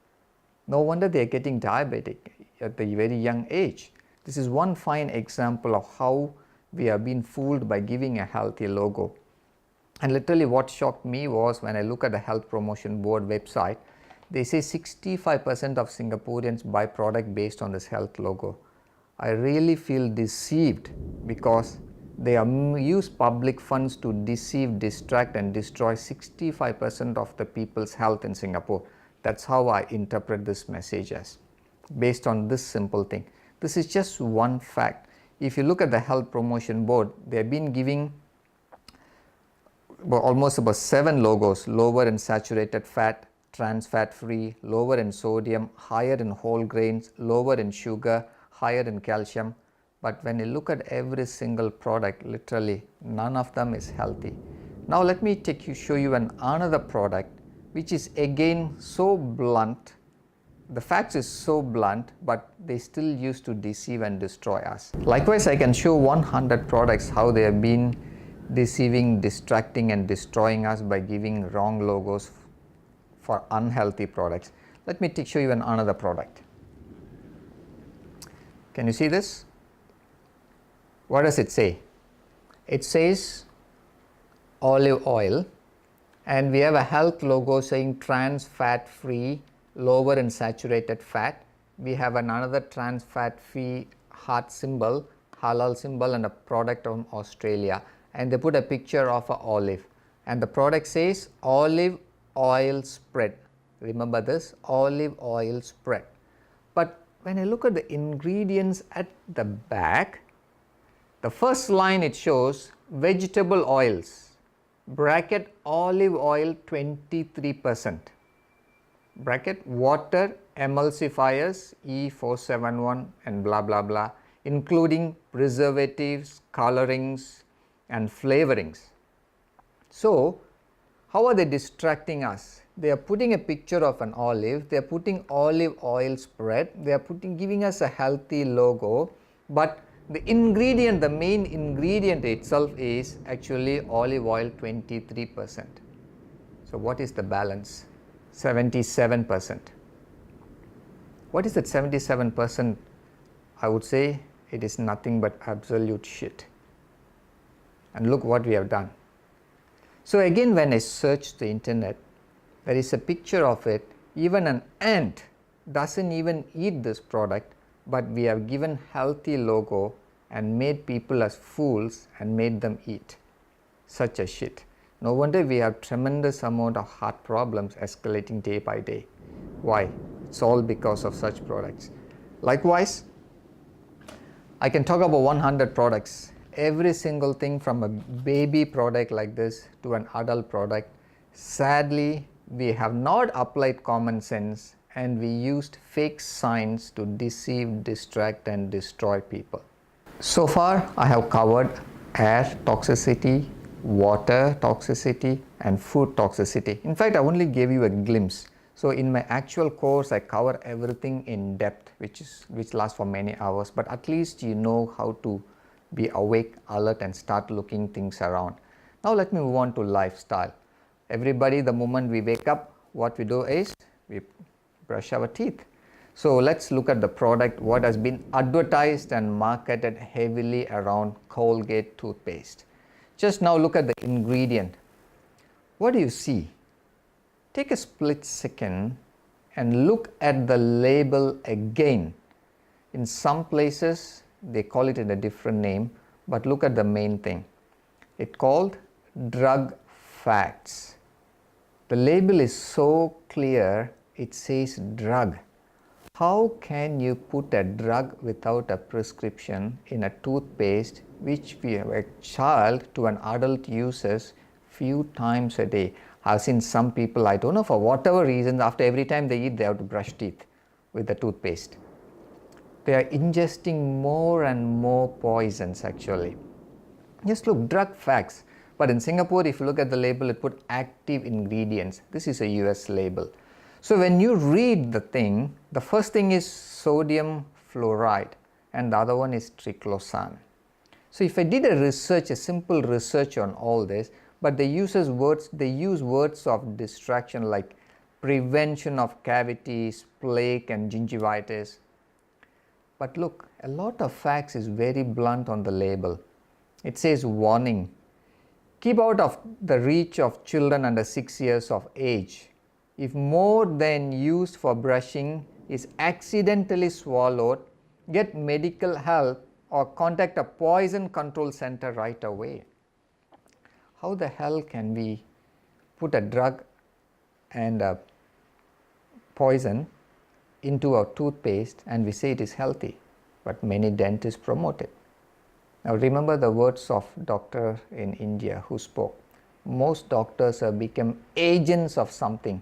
No wonder they are getting diabetic at the very young age. This is one fine example of how we are being fooled by giving a healthy logo. And literally what shocked me was when I look at the Health Promotion Board website, they say 65% of Singaporeans buy product based on this health logo. I really feel deceived because they use public funds to deceive, distract and destroy 65% of the people's health in Singapore. That's how I interpret this message as, based on this simple thing. This is just one fact. If you look at the Health Promotion Board, they have been giving almost about 7 logos: lower in saturated fat, trans fat free, lower in sodium, higher in whole grains, lower in sugar, higher in calcium. But when you look at every single product, literally none of them is healthy. Now let me show you another product which is again so blunt. The facts is so blunt, but they still used to deceive and destroy us. Likewise, I can show 100 products how they have been deceiving, distracting and destroying us by giving wrong logos for unhealthy products. Let me show you another product. Can you see this? What does it say? It says olive oil, and we have a health logo saying trans fat free, lower in saturated fat. We have another trans fat free heart symbol, halal symbol, and a product from Australia, and they put a picture of an olive. and the product says olive oil spread. Remember this, olive oil spread. But when I look at the ingredients at the back, the first line it shows vegetable oils, bracket olive oil 23%, bracket water emulsifiers E471 and blah blah blah, including preservatives, colorings and flavorings. So how are they distracting us? They are putting a picture of an olive, they are putting olive oil spread, they are giving us a healthy logo, but the ingredient, the main ingredient itself is actually olive oil 23%. So what is the balance? 77%. What is that 77%? I would say it is nothing but absolute shit. And look what we have done. So again, when I search the internet, there is a picture of it. Even an ant doesn't even eat this product, but we have given healthy logo and made people as fools and made them eat. Such a shit. No wonder we have tremendous amount of heart problems escalating day by day. Why? It's all because of such products. Likewise, I can talk about 100 products. Every single thing from a baby product like this to an adult product. Sadly, we have not applied common sense and we used fake science to deceive, distract and destroy people. So far, I have covered air toxicity, water toxicity and food toxicity. In fact, I only gave you a glimpse. So in my actual course, I cover everything in depth, which lasts for many hours, but at least you know how to be awake, alert and start looking things around. Now let me move on to lifestyle. Everybody, the moment we wake up, what we do is we brush our teeth. So let's look at the product, what has been advertised and marketed heavily around Colgate toothpaste. Just now look at the ingredient. What do you see? Take a split second and look at the label again. In some places, they call it in a different name, but look at the main thing. It's called drug facts. The label is so clear, it says drug. How can you put a drug without a prescription in a toothpaste which a child to an adult uses few times a day? I've seen some people, I don't know for whatever reason, after every time they eat, they have to brush teeth with the toothpaste. They are ingesting more and more poisons actually. Just look, drug facts. But in Singapore, if you look at the label, it put active ingredients. This is a US label. So when you read the thing, the first thing is sodium fluoride and the other one is triclosan. So if I did a research, a simple research on all this, but they use words of distraction like prevention of cavities, plaque and gingivitis. But look, a lot of facts is very blunt on the label. It says warning, keep out of the reach of children under 6 years of age. If more than used for brushing is accidentally swallowed, get medical help or contact a poison control center right away. How the hell can we put a drug and a poison into our toothpaste and we say it is healthy, but many dentists promote it? Now remember the words of doctor in India who spoke. Most doctors have become agents of something.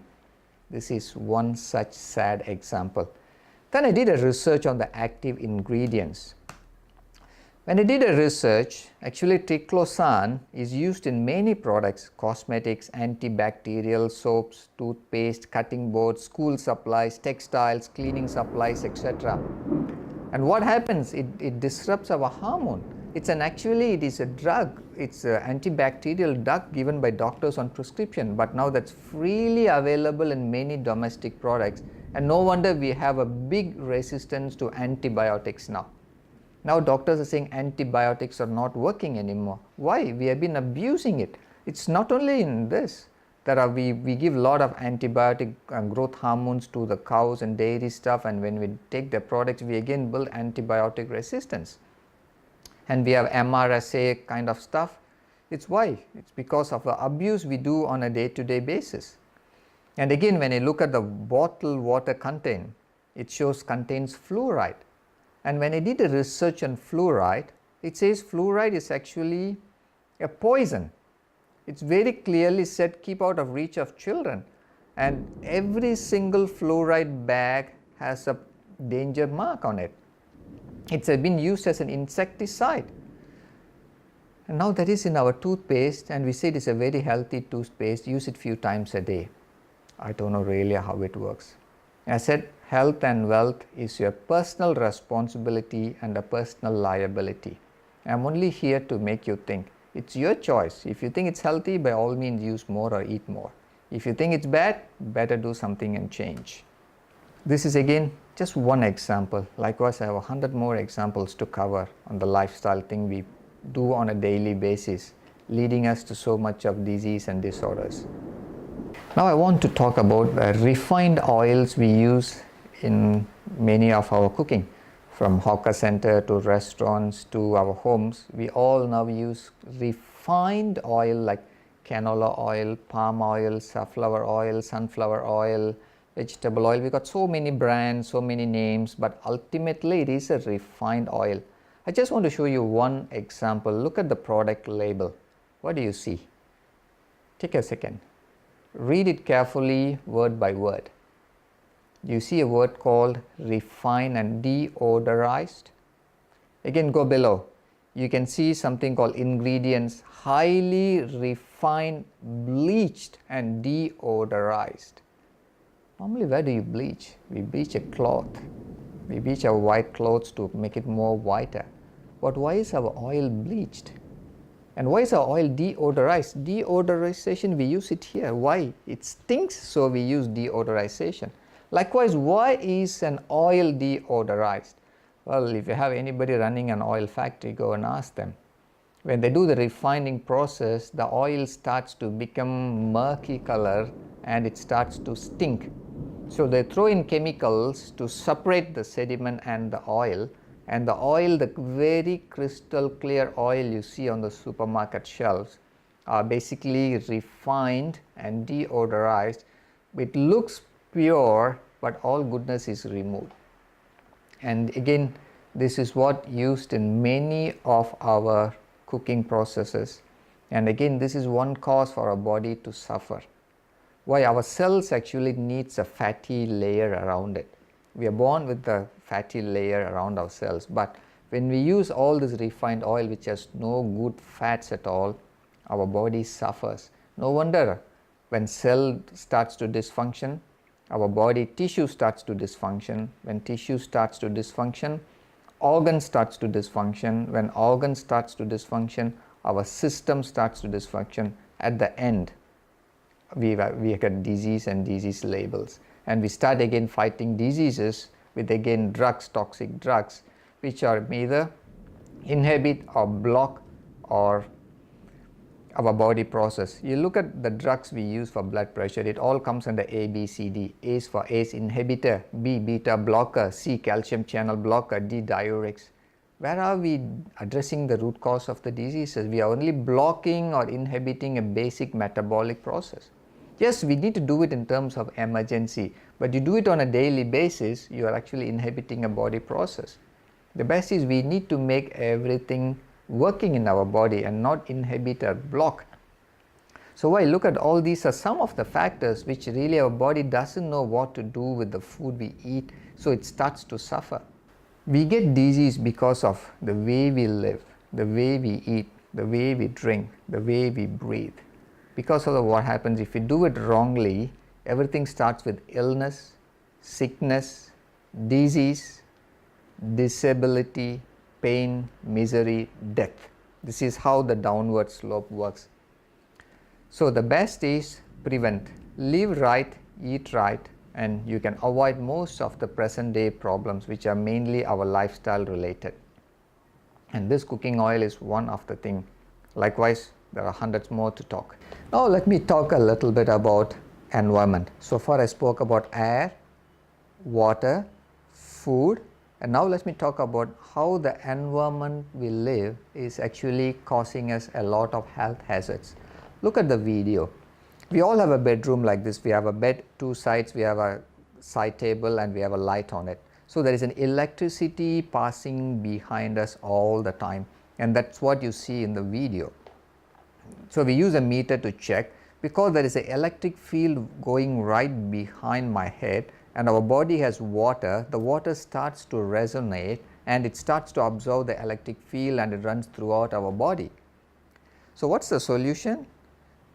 This is one such sad example. Then I did a research on the active ingredients. When I did a research, actually triclosan is used in many products, cosmetics, antibacterial soaps, toothpaste, cutting boards, school supplies, textiles, cleaning supplies, etc. And what happens? It disrupts our hormone. It is a drug. It's an antibacterial drug given by doctors on prescription, but now that's freely available in many domestic products, and no wonder we have a big resistance to antibiotics now. Now doctors are saying antibiotics are not working anymore. Why? We have been abusing it. It's not only in this. We give a lot of antibiotic growth hormones to the cows and dairy stuff, and when we take the products, we again build antibiotic resistance. And we have MRSA kind of stuff. It's why? It's because of the abuse we do on a day-to-day basis. And again, when you look at the bottled water content, it contains fluoride. And when I did a research on fluoride, it says fluoride is actually a poison. It's very clearly said, keep out of reach of children. And every single fluoride bag has a danger mark on it. It's been used as an insecticide. And now that is in our toothpaste, and we say it is a very healthy toothpaste, use it few times a day. I don't know really how it works. I said health and wealth is your personal responsibility and a personal liability. I'm only here to make you think. It's your choice. If you think it's healthy, by all means use more or eat more. If you think it's bad, better do something and change. This is again just one example. Likewise, I have 100 more examples to cover on the lifestyle thing we do on a daily basis, leading us to so much of disease and disorders. Now I want to talk about the refined oils we use in many of our cooking. From hawker center to restaurants to our homes, we all now use refined oil like canola oil, palm oil, safflower oil, sunflower oil, vegetable oil. We got so many brands, so many names, but ultimately it is a refined oil. I just want to show you one example. Look at the product label. What do you see? Take a second. Read it carefully, word by word. You see a word called refined and deodorized. Again, go below. You can see something called ingredients, highly refined, bleached and deodorized. Normally, where do you bleach? We bleach a cloth. We bleach our white clothes to make it more whiter. But why is our oil bleached? And why is our oil deodorized? Deodorization, we use it here. Why? It stinks, so we use deodorization. Likewise, why is an oil deodorized? Well, if you have anybody running an oil factory, go and ask them. When they do the refining process, the oil starts to become murky color and it starts to stink. So they throw in chemicals to separate the sediment and the oil. And the oil, the very crystal clear oil you see on the supermarket shelves, are basically refined and deodorized. It looks pure, but all goodness is removed. And again, this is what used in many of our cooking processes. And again, this is one cause for our body to suffer. Why? Our cells actually needs a fatty layer around it. We are born with the fatty layer around our cells, but when we use all this refined oil which has no good fats at all, our body suffers. No wonder when cell starts to dysfunction, our body tissue starts to dysfunction. When tissue starts to dysfunction, organ starts to dysfunction. When organ starts to dysfunction, our system starts to dysfunction. At the end, we get disease and disease labels. And we start again fighting diseases with again drugs, toxic drugs, which are either inhibit or block or our body process. You look at the drugs we use for blood pressure, it all comes under A, B, C, D. A is for ACE inhibitor, B, beta blocker, C, calcium channel blocker, D, diuretics. Where are we addressing the root cause of the diseases? We are only blocking or inhibiting a basic metabolic process. Yes, we need to do it in terms of emergency, but you do it on a daily basis, you are actually inhibiting a body process. The best is we need to make everything working in our body and not inhibit or block. So while I look at all these are some of the factors which really our body doesn't know what to do with the food we eat, so it starts to suffer. We get disease because of the way we live, the way we eat, the way we drink, the way we breathe. Because of what happens if we do it wrongly, everything starts with illness, sickness, disease, disability, pain, misery, death. This is how the downward slope works. So the best is prevent. Live right, eat right, and you can avoid most of the present day problems which are mainly our lifestyle related. And this cooking oil is one of the things. Likewise, there are hundreds more to talk. Now let me talk a little bit about environment. So far I spoke about air, water, food And now let me talk about how the environment we live is actually causing us a lot of health hazards. Look at the video. We all have a bedroom like this. We have a bed, two sides, we have a side table, and we have a light on it. So there is an electricity passing behind us all the time, and that's what you see in the video. So we use a meter to check, because there is an electric field going right behind my head, and our body has water. The water starts to resonate and it starts to absorb the electric field, and it runs throughout our body. So what's the solution?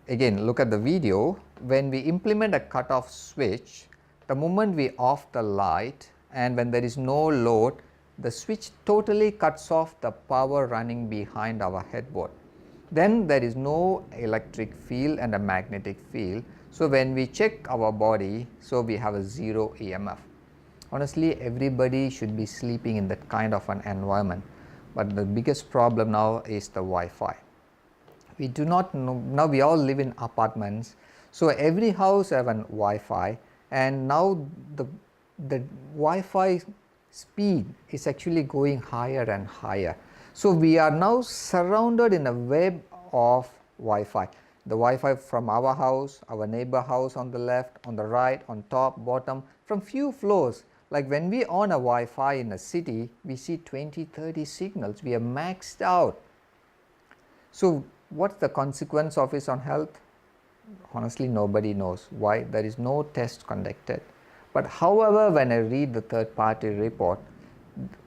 Again, look at the video. When we implement a cutoff switch, the moment we off the light and when there is no load, the switch totally cuts off the power running behind our headboard. Then there is no electric field and a magnetic field. So when we check our body, so we have a zero EMF. Honestly, everybody should be sleeping in that kind of an environment. But the biggest problem now is the Wi-Fi. We do not know, now we all live in apartments, so every house have an Wi-Fi, and now the Wi-Fi speed is actually going higher and higher. So we are now surrounded in a web of Wi-Fi. The Wi-Fi from our house, our neighbor house on the left, on the right, on top, bottom, from few floors. Like when we on a Wi-Fi in a city, we see 20-30 signals. We are maxed out. So what's the consequence of it on health? Honestly, nobody knows. Why? There is no test conducted. But however, when I read the third-party report,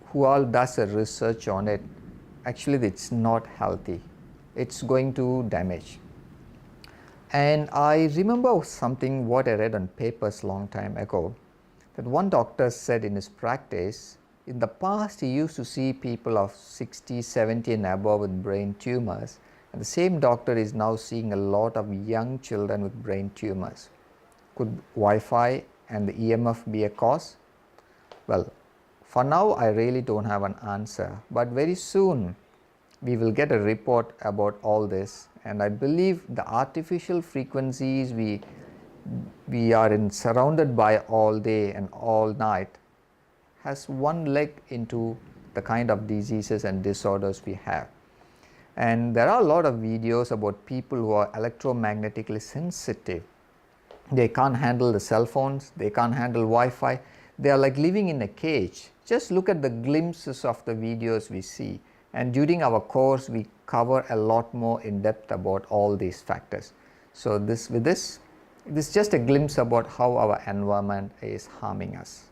who all does a research on it, actually it's not healthy. It's going to damage. And I remember something what I read on papers long time ago, that one doctor said in his practice, in the past he used to see people of 60, 70 and above with brain tumors, and the same doctor is now seeing a lot of young children with brain tumors. Could Wi-Fi and the EMF be a cause? Well, for now I really don't have an answer, but very soon we will get a report about all this, and I believe the artificial frequencies we are surrounded by all day and all night has one leg into the kind of diseases and disorders we have. And there are a lot of videos about people who are electromagnetically sensitive. They can't handle the cell phones, they can't handle Wi-Fi, they are like living in a cage. Just look at the glimpses of the videos we see, and during our course we cover a lot more in depth about all these factors. So this is just a glimpse about how our environment is harming us.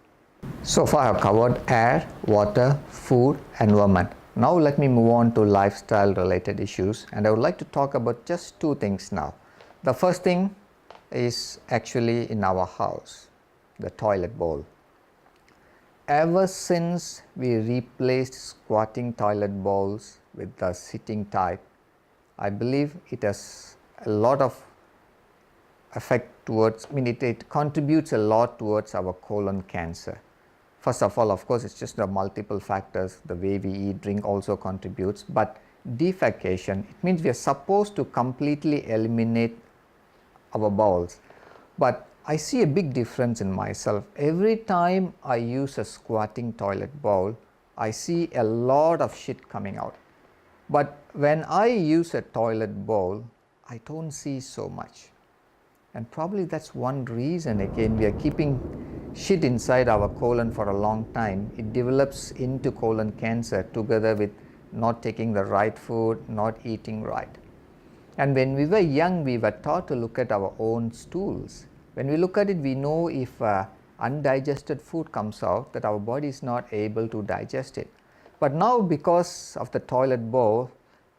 So far I have covered air, water, food, environment. Now let me move on to lifestyle related issues, and I would like to talk about just two things now. The first thing is actually in our house, the toilet bowl. Ever since we replaced squatting toilet bowls with the sitting type, I believe it has a lot of effect towards, it contributes a lot towards our colon cancer. First of all, of course, it's just the multiple factors. The way we eat, drink also contributes, but defecation, it means we are supposed to completely eliminate our bowels. But I see a big difference in myself. Every time I use a squatting toilet bowl, I see a lot of shit coming out. But when I use a toilet bowl, I don't see so much. And probably that's one reason, again, we are keeping shit inside our colon for a long time. It develops into colon cancer together with not taking the right food, not eating right. And when we were young, we were taught to look at our own stools. When we look at it, we know if undigested food comes out, that our body is not able to digest it. But now, because of the toilet bowl,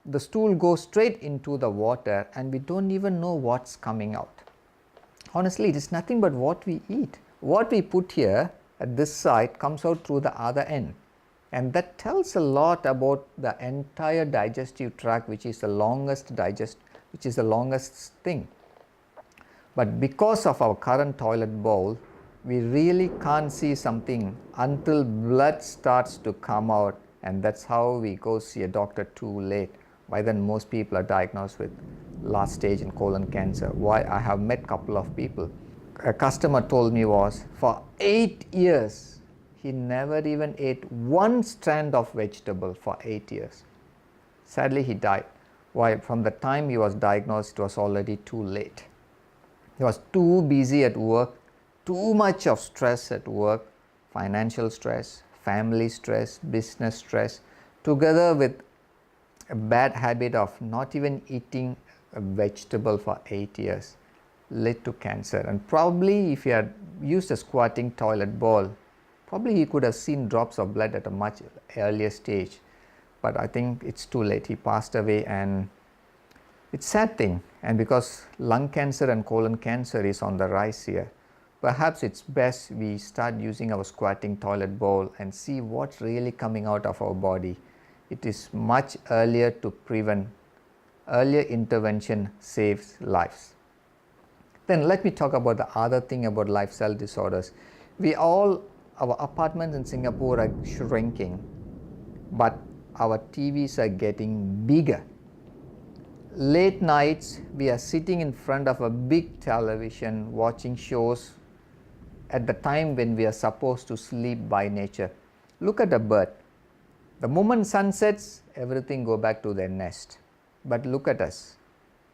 the stool goes straight into the water and we don't even know what's coming out. Honestly, it is nothing but what we eat. What we put here at this side comes out through the other end. And that tells a lot about the entire digestive tract, which is the longest thing. But because of our current toilet bowl, we really can't see something until blood starts to come out, and that's how we go see a doctor too late. By then most people are diagnosed with last stage in colon cancer. Why? I have met a couple of people. A customer told me was, for 8 years he never even ate one strand of vegetable for 8 years. Sadly, he died. Why? From the time he was diagnosed, it was already too late. He was too busy at work, too much of stress at work, financial stress, family stress, business stress, together with a bad habit of not even eating a vegetable for 8 years led to cancer. And probably if he had used a squatting toilet bowl, probably he could have seen drops of blood at a much earlier stage. But I think it's too late. He passed away, and it's a sad thing. And because lung cancer and colon cancer is on the rise here, perhaps it's best we start using our squatting toilet bowl and see what's really coming out of our body. It is much earlier to prevent. Earlier intervention saves lives. Then let me talk about the other thing about lifestyle disorders. Our apartments in Singapore are shrinking, but our TVs are getting bigger. Late nights, we are sitting in front of a big television watching shows at the time when we are supposed to sleep by nature. Look at a bird. The moment sun sets, everything go back to their nest. But look at us.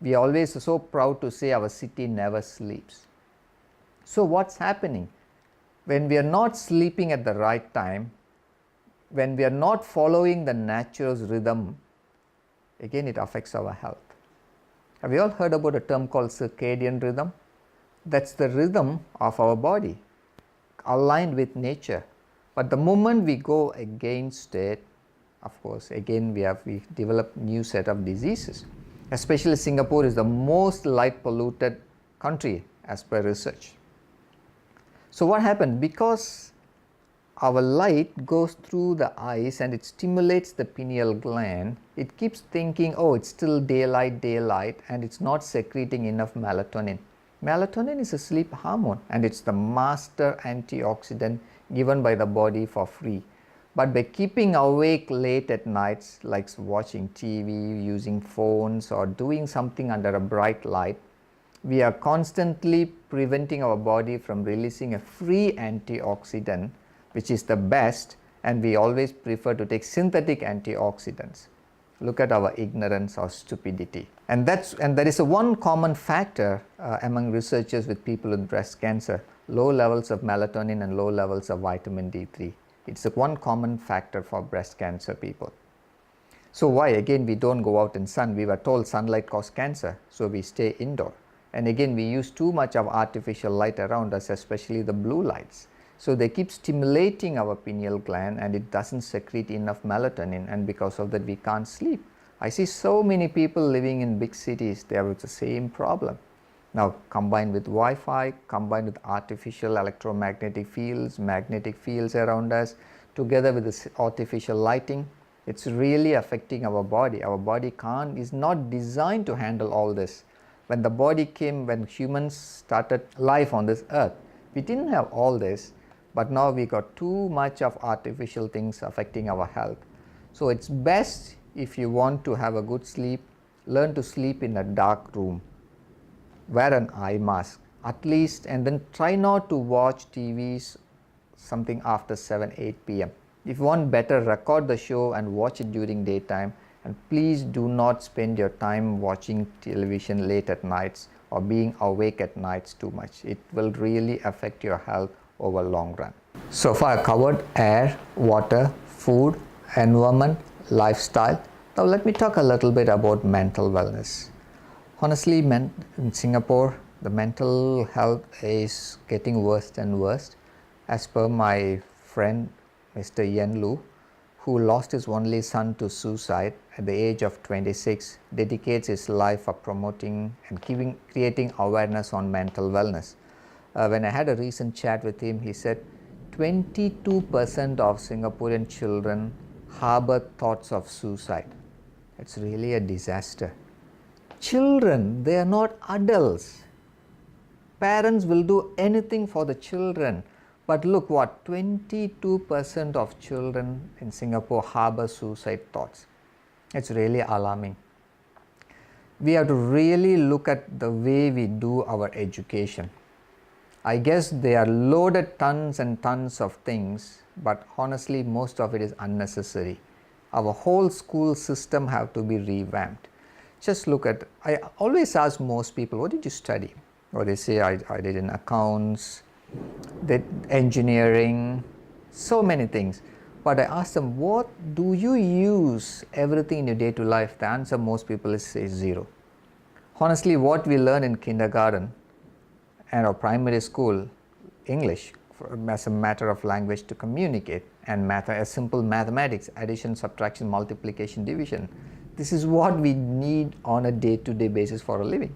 We are always so proud to say our city never sleeps. So what's happening? When we are not sleeping at the right time, when we are not following the nature's rhythm, again it affects our health. Have you all heard about a term called circadian rhythm? That's the rhythm of our body, aligned with nature. But the moment we go against it, of course, again we develop new set of diseases. Especially Singapore is the most light polluted country as per research. So what happened? Because our light goes through the eyes and it stimulates the pineal gland, it keeps thinking, oh, it's still daylight, and it's not secreting enough melatonin. Melatonin is a sleep hormone, and it's the master antioxidant given by the body for free. But by keeping awake late at nights, like watching TV, using phones, or doing something under a bright light, we are constantly preventing our body from releasing a free antioxidant, which is the best, and we always prefer to take synthetic antioxidants. Look at our ignorance or stupidity. And there is a one common factor among researchers with people with breast cancer: low levels of melatonin and low levels of vitamin D3. It's a one common factor for breast cancer people. So why? Again, we don't go out in sun. We were told sunlight causes cancer, so we stay indoor. And again, we use too much of artificial light around us, especially the blue lights. So they keep stimulating our pineal gland, and it doesn't secrete enough melatonin, and because of that we can't sleep. I see so many people living in big cities, they have the same problem. Now combined with Wi-Fi, combined with artificial electromagnetic fields, magnetic fields around us, together with this artificial lighting, it's really affecting our body. Our body is not designed to handle all this. When humans started life on this earth, we didn't have all this. But now we got too much of artificial things affecting our health. So it's best, if you want to have a good sleep, learn to sleep in a dark room. Wear an eye mask at least, and then try not to watch TVs something after 7-8 p.m. If you want better, record the show and watch it during daytime, and please do not spend your time watching television late at nights or being awake at nights too much. It will really affect your health over long run. So far I covered air, water, food, environment, lifestyle. Now let me talk a little bit about mental wellness. Honestly, in Singapore, the mental health is getting worse and worse. As per my friend Mr. Yen Lu, who lost his only son to suicide at the age of 26, dedicates his life for promoting and creating awareness on mental wellness. When I had a recent chat with him, he said 22% of Singaporean children harbor thoughts of suicide. It's really a disaster. Children, they are not adults. Parents will do anything for the children. But look what, 22% of children in Singapore harbor suicide thoughts. It's really alarming. We have to really look at the way we do our education. I guess they are loaded tons and tons of things, but honestly most of it is unnecessary. Our whole school system have to be revamped. Just look at, I always ask most people, what did you study? Or they say, I did in accounts, did engineering, so many things. But I ask them, what do you use everything in your day-to-day life? The answer most people is say zero. Honestly, what we learn in kindergarten and our primary school, English as a matter of language to communicate, and math as simple mathematics, addition, subtraction, multiplication, division. This is what we need on a day-to-day basis for a living.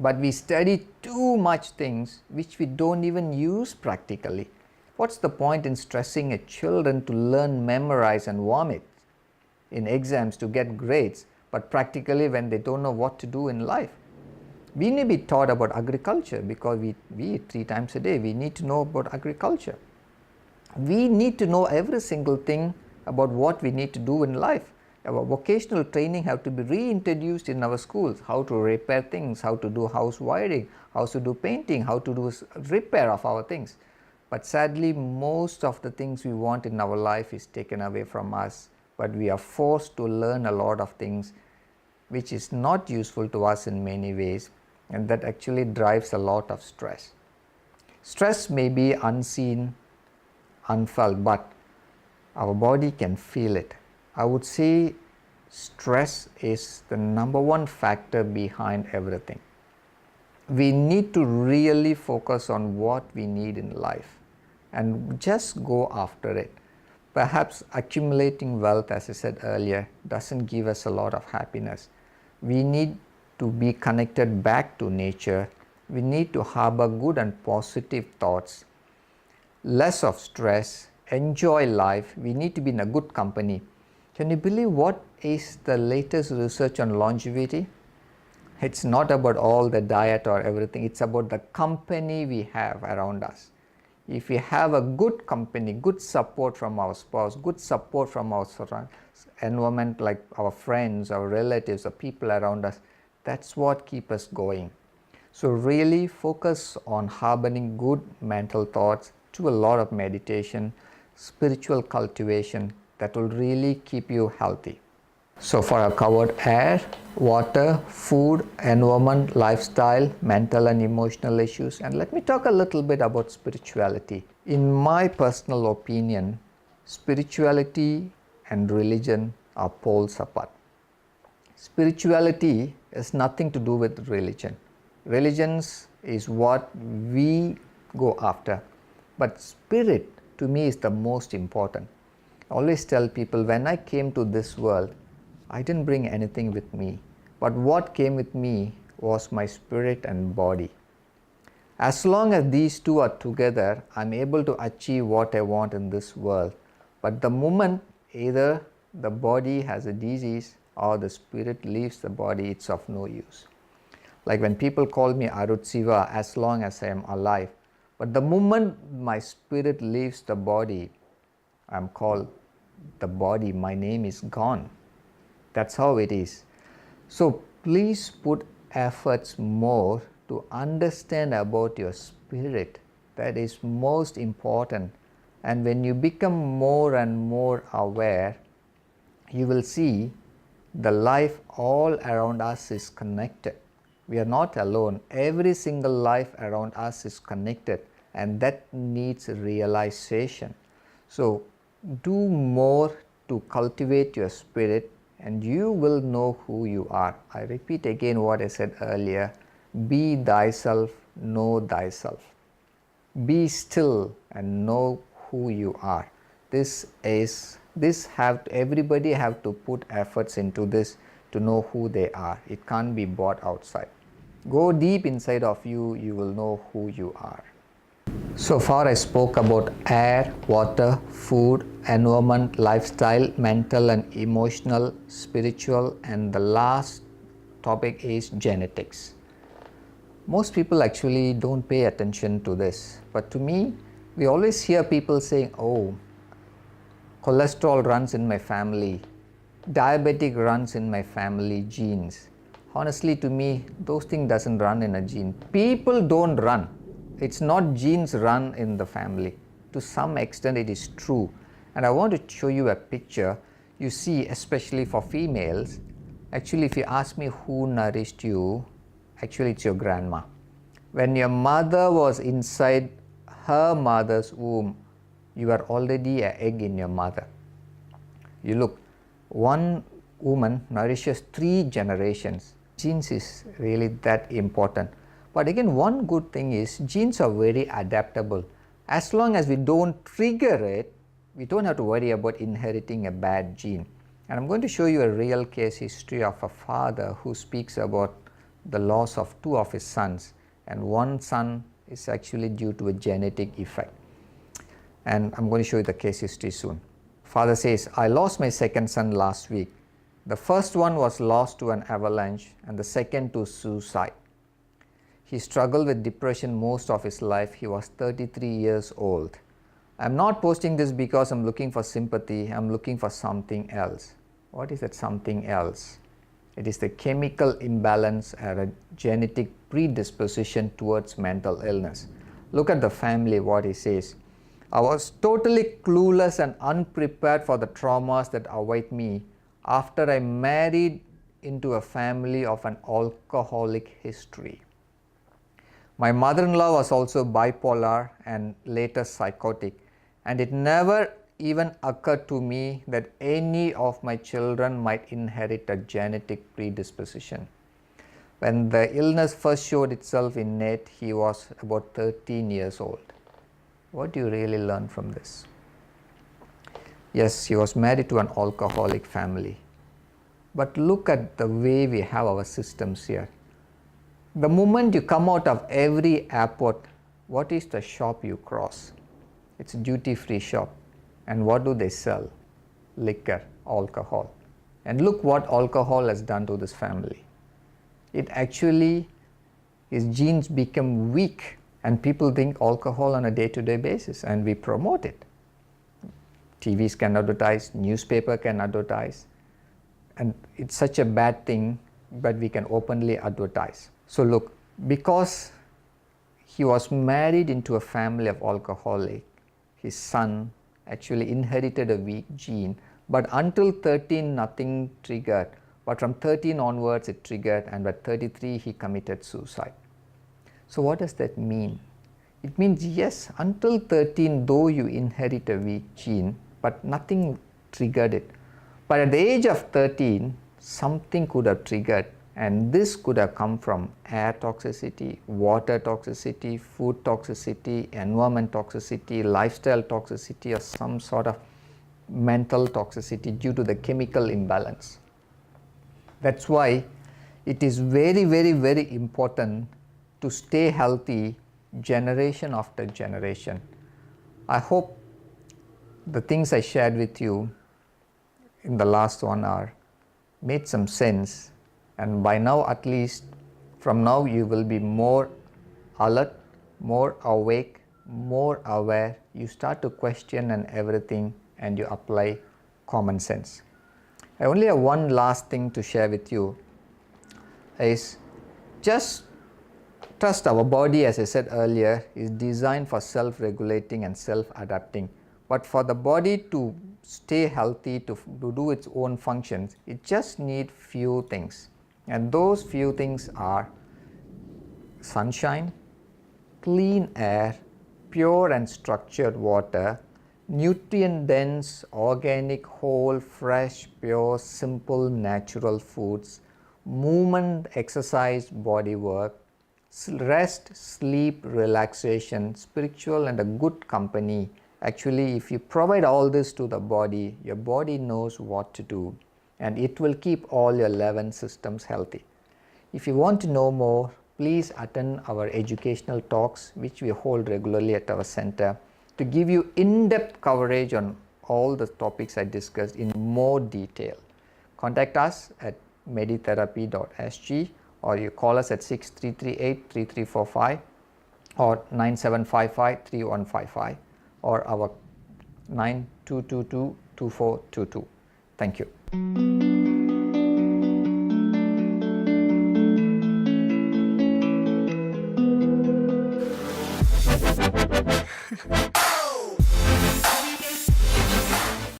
But we study too much things which we don't even use practically. What's the point in stressing a children to learn, memorize and vomit in exams to get grades, but practically when they don't know what to do in life? We may be taught about agriculture because we eat 3 times a day. We need to know about agriculture. We need to know every single thing about what we need to do in life. Our vocational training have to be reintroduced in our schools. How to repair things, how to do house wiring, how to do painting, how to do repair of our things. But sadly, most of the things we want in our life is taken away from us. But we are forced to learn a lot of things which is not useful to us in many ways, and that actually drives a lot of stress. Stress may be unseen, unfelt, but our body can feel it. I would say stress is the number one factor behind everything. We need to really focus on what we need in life and just go after it. Perhaps accumulating wealth, as I said earlier, doesn't give us a lot of happiness. We need to be connected back to nature. We need to harbor good and positive thoughts, less of stress, enjoy life. We need to be in a good company. Can you believe what is the latest research on longevity? It's not about all the diet or everything. It's about the company we have around us. If we have a good company, good support from our spouse, good support from our environment like our friends, our relatives, the people around us, that's what keeps us going. So really focus on harboring good mental thoughts, do a lot of meditation, spiritual cultivation that will really keep you healthy. So far I've covered air, water, food, environment, lifestyle, mental and emotional issues, and let me talk a little bit about spirituality. In my personal opinion, spirituality and religion are poles apart. Spirituality has nothing to do with religion. Religions is what we go after, but spirit to me is the most important. I always tell people, when I came to this world, I didn't bring anything with me, but what came with me was my spirit and body. As long as these two are together, I'm able to achieve what I want in this world. But the moment either the body has a disease or the spirit leaves the body, it's of no use. Like when people call me Arutsiva, as long as I am alive, but the moment my spirit leaves the body, I'm called the body, my name is gone. That's how it is. So please put efforts more to understand about your spirit. That is most important. And when you become more and more aware, you will see the life all around us is connected. We are not alone. Every single life around us is connected, and that needs realization. So do more to cultivate your spirit, and you will know who you are. I repeat again what I said earlier. Be thyself, know thyself. Be still and know who you are. Everybody have to put efforts into this to know who they are. It can't be bought outside. Go deep inside of you, you will know who you are. So far I spoke about air, water, food, environment, lifestyle, mental and emotional, spiritual, and the last topic is genetics. Most people actually don't pay attention to this, but to me, we always hear people saying, oh, cholesterol runs in my family, diabetic runs in my family genes. Honestly, to me, those things doesn't run in a gene. People don't run. It's not genes run in the family. To some extent it is true. And I want to show you a picture. You see, especially for females, actually if you ask me who nourished you, actually it's your grandma. When your mother was inside her mother's womb, you are already an egg in your mother. You look, one woman nourishes 3 generations. Genes is really that important. But again, one good thing is genes are very adaptable. As long as we don't trigger it, we don't have to worry about inheriting a bad gene. And I'm going to show you a real case history of a father who speaks about the loss of 2 of his sons, and one son is actually due to a genetic effect. And I'm going to show you the case history soon. Father says, I lost my second son last week. The first one was lost to an avalanche and the second to suicide. He struggled with depression most of his life. He was 33 years old. I'm not posting this because I'm looking for sympathy. I'm looking for something else. What is that something else? It is the chemical imbalance and a genetic predisposition towards mental illness. Look at the family, what he says. I was totally clueless and unprepared for the traumas that await me after I married into a family of an alcoholic history. My mother-in-law was also bipolar and later psychotic, and it never even occurred to me that any of my children might inherit a genetic predisposition. When the illness first showed itself in Nate, he was about 13 years old. What do you really learn from this? Yes, he was married to an alcoholic family. But look at the way we have our systems here. The moment you come out of every airport, what is the shop you cross? It's a duty-free shop. And what do they sell? Liquor, alcohol. And look what alcohol has done to this family. It actually, his genes become weak, and people drink alcohol on a day-to-day basis, and we promote it. TVs can advertise, newspaper can advertise, and it's such a bad thing, but we can openly advertise. So look, because he was married into a family of alcoholic, his son actually inherited a weak gene, but until 13 nothing triggered, but from 13 onwards it triggered, and by 33 he committed suicide. So what does that mean? It means yes, until 13 though you inherit a weak gene, but nothing triggered it. But at the age of 13, something could have triggered, and this could have come from air toxicity, water toxicity, food toxicity, environment toxicity, lifestyle toxicity, or some sort of mental toxicity due to the chemical imbalance. That's why it is very, very, very important to stay healthy generation after generation. I hope the things I shared with you in the last 1 hour made some sense, and by now, at least from now, you will be more alert, more awake, more aware. You start to question and everything, and you apply common sense. I only have one last thing to share with you, is just trust our body, as I said earlier, is designed for self-regulating and self-adapting. But for the body to stay healthy, to do its own functions, it just needs few things. And those few things are sunshine, clean air, pure and structured water, nutrient-dense, organic, whole, fresh, pure, simple, natural foods, movement, exercise, body work, rest, sleep, relaxation, spiritual and a good company. Actually, if you provide all this to the body, your body knows what to do, and it will keep all your 11 systems healthy. If you want to know more, please attend our educational talks, which we hold regularly at our center, to give you in-depth coverage on all the topics I discussed in more detail. Contact us at meditherapy.sg, or you call us at 6338-3345 or 9755-3155 or our 9222-2422. Thank you.